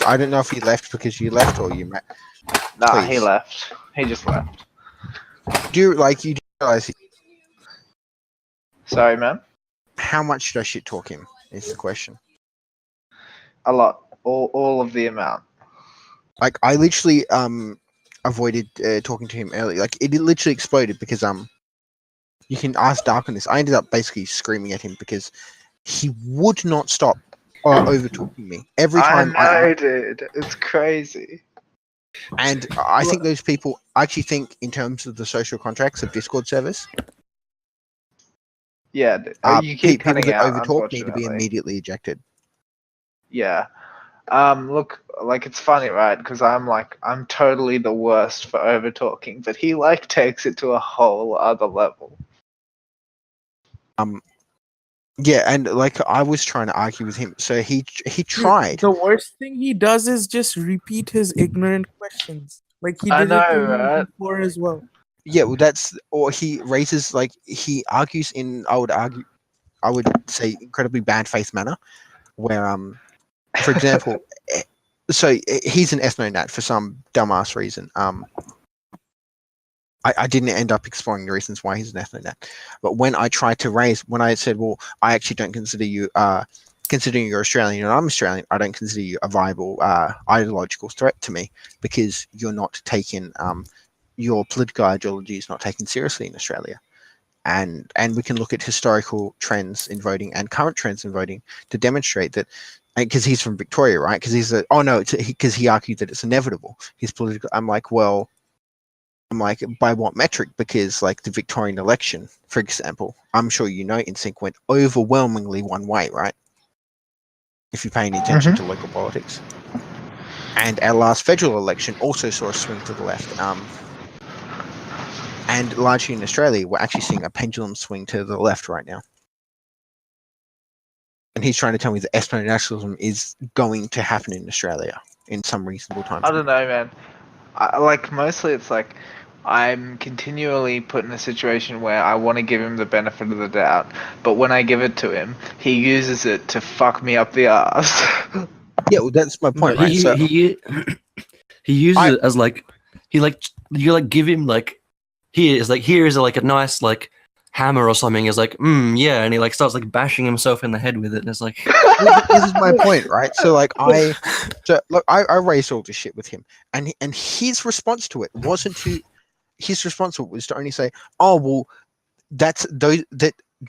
I don't know if you left because you left or you met. Nah, he Please. left. He just left. Do you realize Sorry, man. how much should I shit talk him? Is the question. A lot. All of the amount. Like I literally avoided talking to him earlier. Like it literally exploded because you can ask Dark on this. I ended up basically screaming at him because he would not stop over talking me every time. I know, dude. It's crazy. And I think those people actually think in terms of the social contracts of Discord servers. Yeah, you keep People cutting that out, overtalk need to be unfortunately. immediately ejected. Yeah. Look, like it's funny, right? Because I'm totally the worst for over talking, but he like takes it to a whole other level. Yeah, and like I was trying to argue with him, so he tried. The worst thing he does is just repeat his ignorant questions. Like he I did it know, to me right? before as well. Yeah, well, or he raises like he argues in I would say incredibly bad faith manner, where for example, so he's an ethnonat for some dumbass reason. I didn't end up exploring the reasons why he's an ethnonat, but when I said, well, I actually don't consider you, considering you're Australian and I'm Australian, I don't consider you a viable ideological threat to me because you're not taken, your political ideology is not taken seriously in Australia. And we can look at historical trends in voting and current trends in voting to demonstrate that, because he's from Victoria, right? Because he argued that it's inevitable. His political, I'm like, by what metric? Because like the Victorian election, for example, I'm sure you know InSync went overwhelmingly one way, right? If you pay any attention to local politics. And our last federal election also saw a swing to the left. And largely in Australia, we're actually seeing a pendulum swing to the left right now. And he's trying to tell me that ethno-nationalism is going to happen in Australia in some reasonable time. I don't know, man. Mostly it's like I'm continually put in a situation where I want to give him the benefit of the doubt, but when I give it to him, he uses it to fuck me up the ass. Yeah, well, that's my point, right? He uses it as you give him here's a nice hammer or something. Is like yeah, and he starts bashing himself in the head with it, and it's like this is my point, right? So I raised all this shit with him, and his response to it wasn't to. His response was to only say, "Oh well, that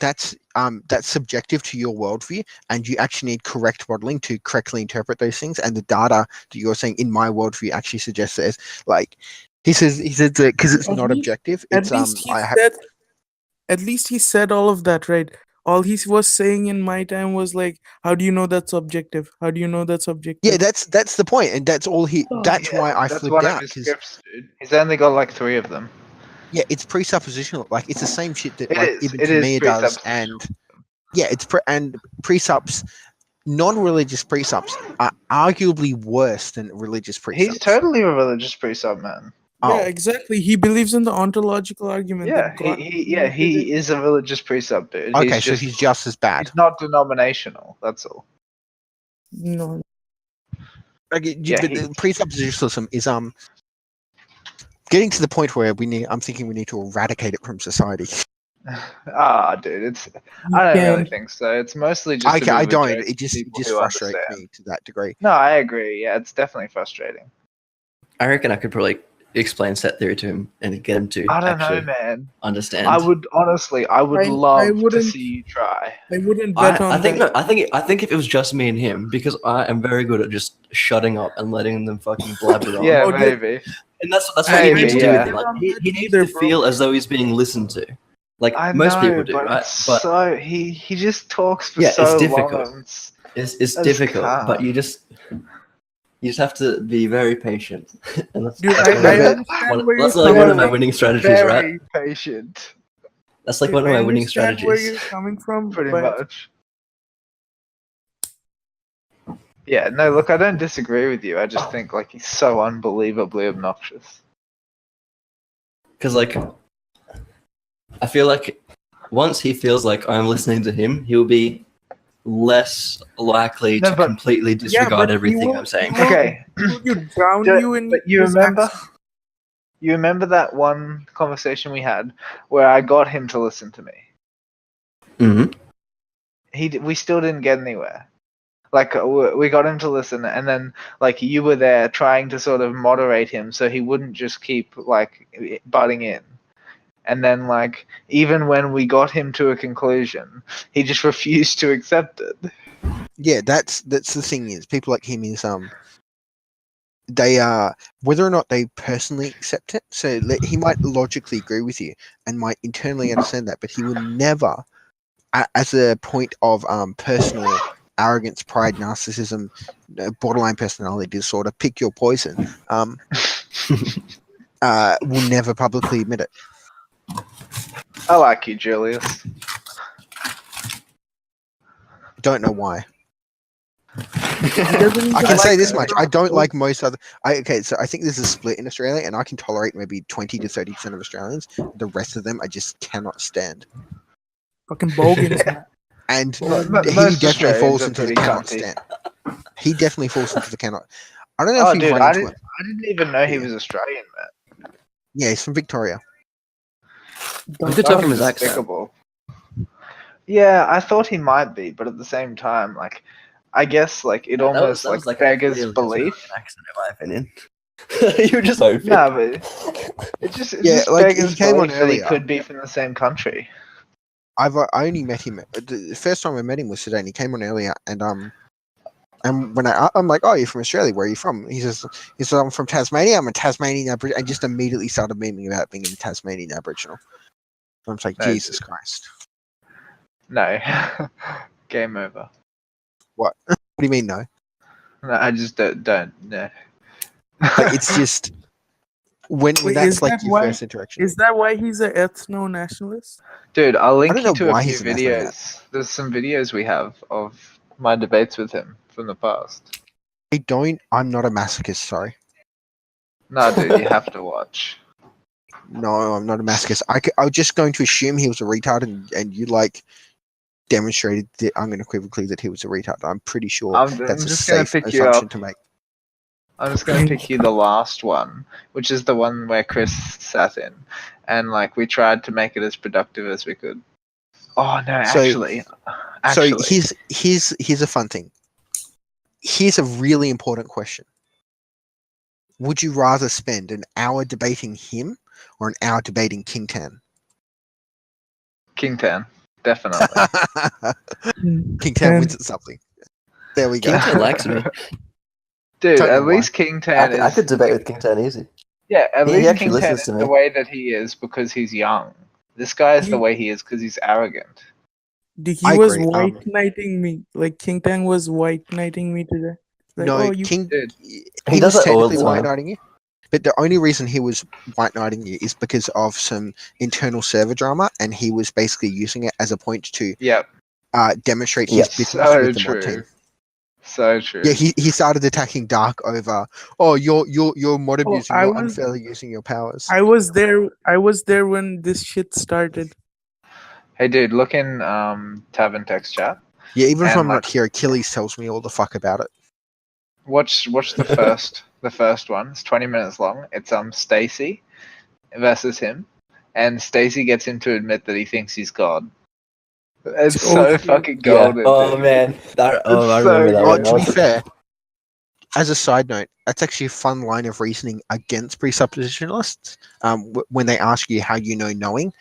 that's subjective to your worldview, and you actually need correct modeling to correctly interpret those things. And the data that you're saying in my worldview actually suggests there's like he says that because it's At not least, objective. at It's least he I have said. At least he said all of that, right? All he was saying in my time was like, "How do you know that's objective? How do you know that's yeah. objective?" That's the point, and that's all he. That's why I That's flipped one of out his because scripts, dude. He's only got like 3 of them. yeah, it's presuppositional. Like it's the same shit that It like is. Ibn It is Taymiyyah does, and presuppositional. yeah, it's and presups. Non-religious presups are arguably worse than religious He's presups. totally a religious pre-sub man. Yeah, Oh, exactly. He believes in the ontological argument Yeah, that God he is a religious pre-sub dude. okay, so he's just as bad. he's not denominational. That's all. No, Okay, Yeah, but the presuppositionalism is getting to the point where I'm thinking we need to eradicate it from society. Dude, it's. you I don't really can't. think so. It's mostly just. a bit I of a don't. joke It to people just who frustrates understand. me to that degree. No, I agree. Yeah, it's definitely frustrating. I reckon I could probably explain set theory to him and get him to I don't know, actually man. understand. I would honestly, I would I love to wouldn't. see you try. I wouldn't bet on I think that. no, I think if it was just me and him, because I am very good at just shutting up and letting them fucking blabber on. Yeah, Oh, dude, maybe. And that's what Maybe, he needs to do yeah. with him. Like, he needs Either, to bro. feel as though he's being listened to, like I most people know, do, but right? it's But so he just talks for yeah, it's so difficult. long. It's I just difficult, but can't. you just have to be very patient. And that's, Dude, that's I one of my- understand where you're that's like one of my coming winning strategies, right? Very patient, That's like from. one of I my winning understand where strategies. you're coming from, pretty but much. Yeah, no, look, I don't disagree with you. I just think like he's so unbelievably obnoxious. Because like I feel like once he feels like I'm listening to him, he'll be less likely No, to but- completely disregard but he everything will- I'm saying. he will- Okay, Would you drown Do- you in but you his remember? accent? You remember that one conversation we had where I got him to listen to me? Mm-hmm. We still didn't get anywhere. Like we got him to listen, and then like you were there trying to sort of moderate him so he wouldn't just keep like butting in. And then like even when we got him to a conclusion, he just refused to accept it. Yeah, that's the thing is people like him is they whether or not they personally accept it. So he might logically agree with you and might internally understand that, but he will never, as a point of personal arrogance, pride, narcissism, borderline personality disorder, pick your poison. Will never publicly admit it. I like you, Julius. Don't know why. He doesn't even I can like say this that. much. I don't like most other. Okay, so I think there's a split in Australia, and I can tolerate maybe 20 to 30% of Australians. The rest of them, I just cannot stand. Fucking bogans. And Most he definitely Australians falls are into the pretty cannot cunty. stand. He definitely falls into the cannot. I don't know Oh, if you've dude, run into him. I didn't even know he Yeah. was Australian, man. Yeah, he's from Victoria. I could tell from his That's accent. despicable. Yeah, I thought he might be, but at the same time, like, I guess like it almost That was like a beggars clearly belief. Australian accent, in my opinion. You were just hoping. No, but it just Yeah, like, he beggars came on belief that he earlier. could be from the same country. I only met him. The first time I met him was today, and he came on earlier. And when I'm like, "Oh, you're from Australia? Where are you from?" He says, "I'm from Tasmania. I'm a Tasmanian Aboriginal." And just immediately started memeing about being a Tasmanian Aboriginal. I'm like, No, Jesus Christ! No, game over. What? What do you mean, no? No, I just don't. No. Like, it's just when Wait, that's is like that your why- first interaction. Is that why he's a ethno-nationalist? Dude, I'll link don't you know to a why few he's an athlete yet. videos. There's some videos we have of my debates with him from the past. I'm not a masochist. Sorry. No, dude, you have to watch. No, I'm not a masochist. I was just going to assume he was a retard, and you like demonstrated that unequivocally that he was a retard. I'm pretty sure I'm that's a just gonna safe pick you assumption up. to make. I'm just gonna pick you the last one, which is the one where Chris sat in, and like we tried to make it as productive as we could. Oh no, So- actually, So here's a fun thing. Here's a really important question. Would you rather spend an hour debating him or an hour debating King Tan? King Tan. Definitely. King Tan wins at something. There we go. King Tan likes me. Dude, Don't know at least King Tan I is. could debate with King Tan easy. Yeah, at He least actually King Tan listens is to me. the way that he is because he's young. This guy is the He- way he is because he's arrogant. He I was agree, white knighting me. Like King Tang was white knighting me today. Like, No, oh, you. King. Dude. He does was that all technically the white time. knighting you, but the only reason he was white knighting you is because of some internal server drama, and he was basically using it as a point to Yep. demonstrate Yeah. his business So with the mod true. team. So true. Yeah, he started attacking Dark over. Oh, you're mod Oh, abusing. You're unfairly using your powers. I was there. I was there when this shit started. Hey, dude, look in Tavern text chat. Yeah, even if and, I'm not like- here, Achilles tells me all the fuck about it. Watch the first one. It's 20 minutes long. It's Stacy versus him, and Stacy gets him to admit that he thinks he's God. It's Oh, so shit. fucking Yeah. golden. Oh dude. man. I so remember that good. one. To be fair, as a side note, that's actually a fun line of reasoning against presuppositionalists. When they ask you how you know knowing,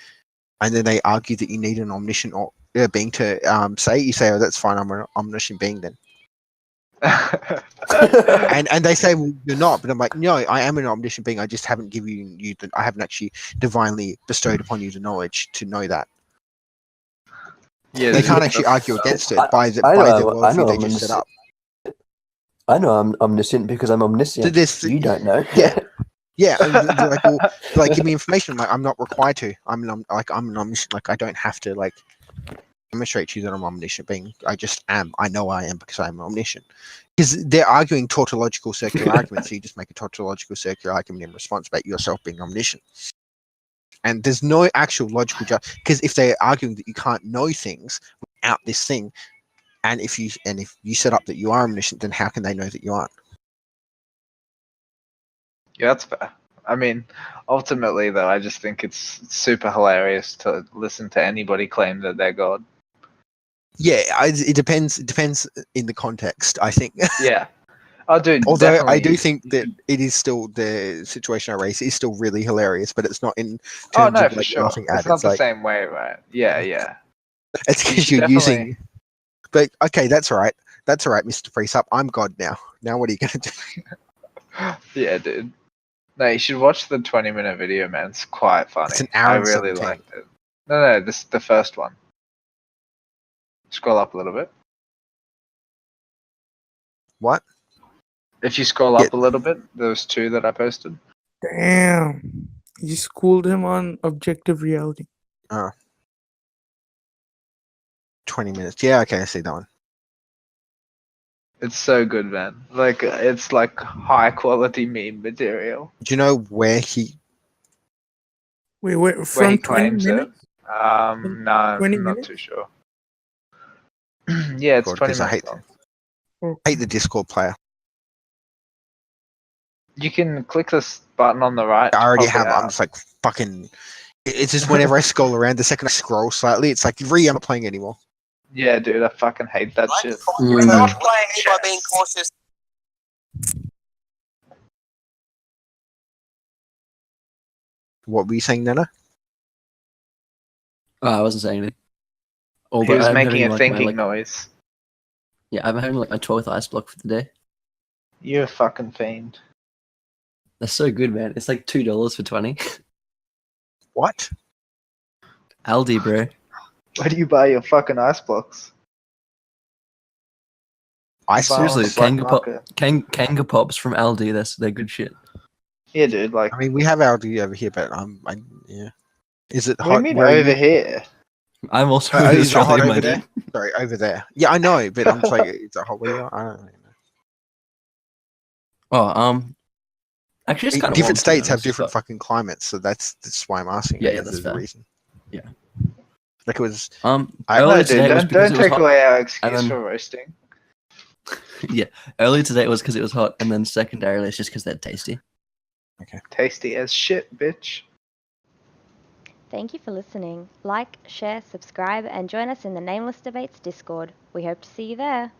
and then they argue that you need an omniscient or being to say, you say, "Oh, that's fine. I'm an omniscient being then." And they say, "Well, you're not." But I'm like, "No, I am an omniscient being. I just haven't given you. I haven't actually divinely bestowed upon you the knowledge to know that." yeah, They dude, can't actually that's- argue against it by the I know worldview they I'm just set up. I know I'm omniscient because I'm omniscient. You don't know. Yeah. Yeah, and they're like, well, give me information. I'm like, I'm not required to. I'm an omniscient. Like, I don't have to demonstrate to you that I'm omniscient being. I just am. I know I am because I'm omniscient. Because they're arguing tautological circular arguments, so you just make a tautological circular argument in response about yourself being omniscient. And there's no actual logical because if they're arguing that you can't know things without this thing, and if you set up that you are omniscient, then how can they know that you aren't? Yeah, that's fair. I mean, ultimately, though, I just think it's super hilarious to listen to anybody claim that they're God. Yeah, it depends. It depends in the context, I think. Yeah. Oh, dude. Although I definitely. do think that it is still the situation I raise is still really hilarious, but it's not in Oh terms no, of for sure. laughing at It's it. not It's the like same way, right? Yeah, yeah. it's You because should you're definitely- using. But okay, that's all right. That's all right, Mr. Priest. I'm God now. Now what are you gonna do? Yeah, dude. No, you should watch the 20-minute video, man. It's quite funny. It's an hour I and really 17. liked it. No, this is the first one. Scroll up a little bit. What? If you scroll up a little bit, there was 2 that I posted. Damn. You schooled him on objective reality. 20 minutes. Yeah, okay, I see that one. It's so good, man. Like, it's like high quality meme material. Do you know where he? Wait, Where from he 20 claims minutes? it. No, 20 I'm not minutes? too sure. Yeah, it's God, 20 'cause I minutes hate- long. Hate the Discord player. You can click this button on the right. I already to pop it have. I'm out. just like fucking. It's just whenever I scroll around, the second I scroll slightly, it's like, I'm not playing anymore. Yeah, dude, I fucking hate that shit. Mm. by being cautious. What were you saying, Nana? Oh, I wasn't saying anything. He Although was I'm making having, a like, thinking my, noise. Yeah, I'm having like my 12th ice block for the day. You're a fucking fiend. That's so good, man. It's like $2 for 20. What? Aldi, bro. Where do you buy your fucking ice blocks? I Buy saw. on the Seriously, black Kanga, Pop, market. Kanga Pops from Aldi. They're good shit. Yeah, dude. Like, I mean, we have Aldi over here, but yeah. Is it what do you hot? mean Where are over you? here? I'm also Oh, in is it hot Australia, over my there? dude. Sorry, over there. Yeah, I know, but I'm just like, is it hot where you are? I don't really know. Oh, actually, it's kind of Different states have different fucking climates, so that's why I'm asking. Yeah, because that's there's a fair. reason. Yeah. Like it was. Earlier No, dude, today it was because don't it was take hot. away our excuse then- for roasting. Earlier today it was because it was hot, and then secondarily it's just because they're tasty. Tasty as shit, bitch. Thank you for listening. Like, share, subscribe, and join us in the Nameless Debates Discord. We hope to see you there.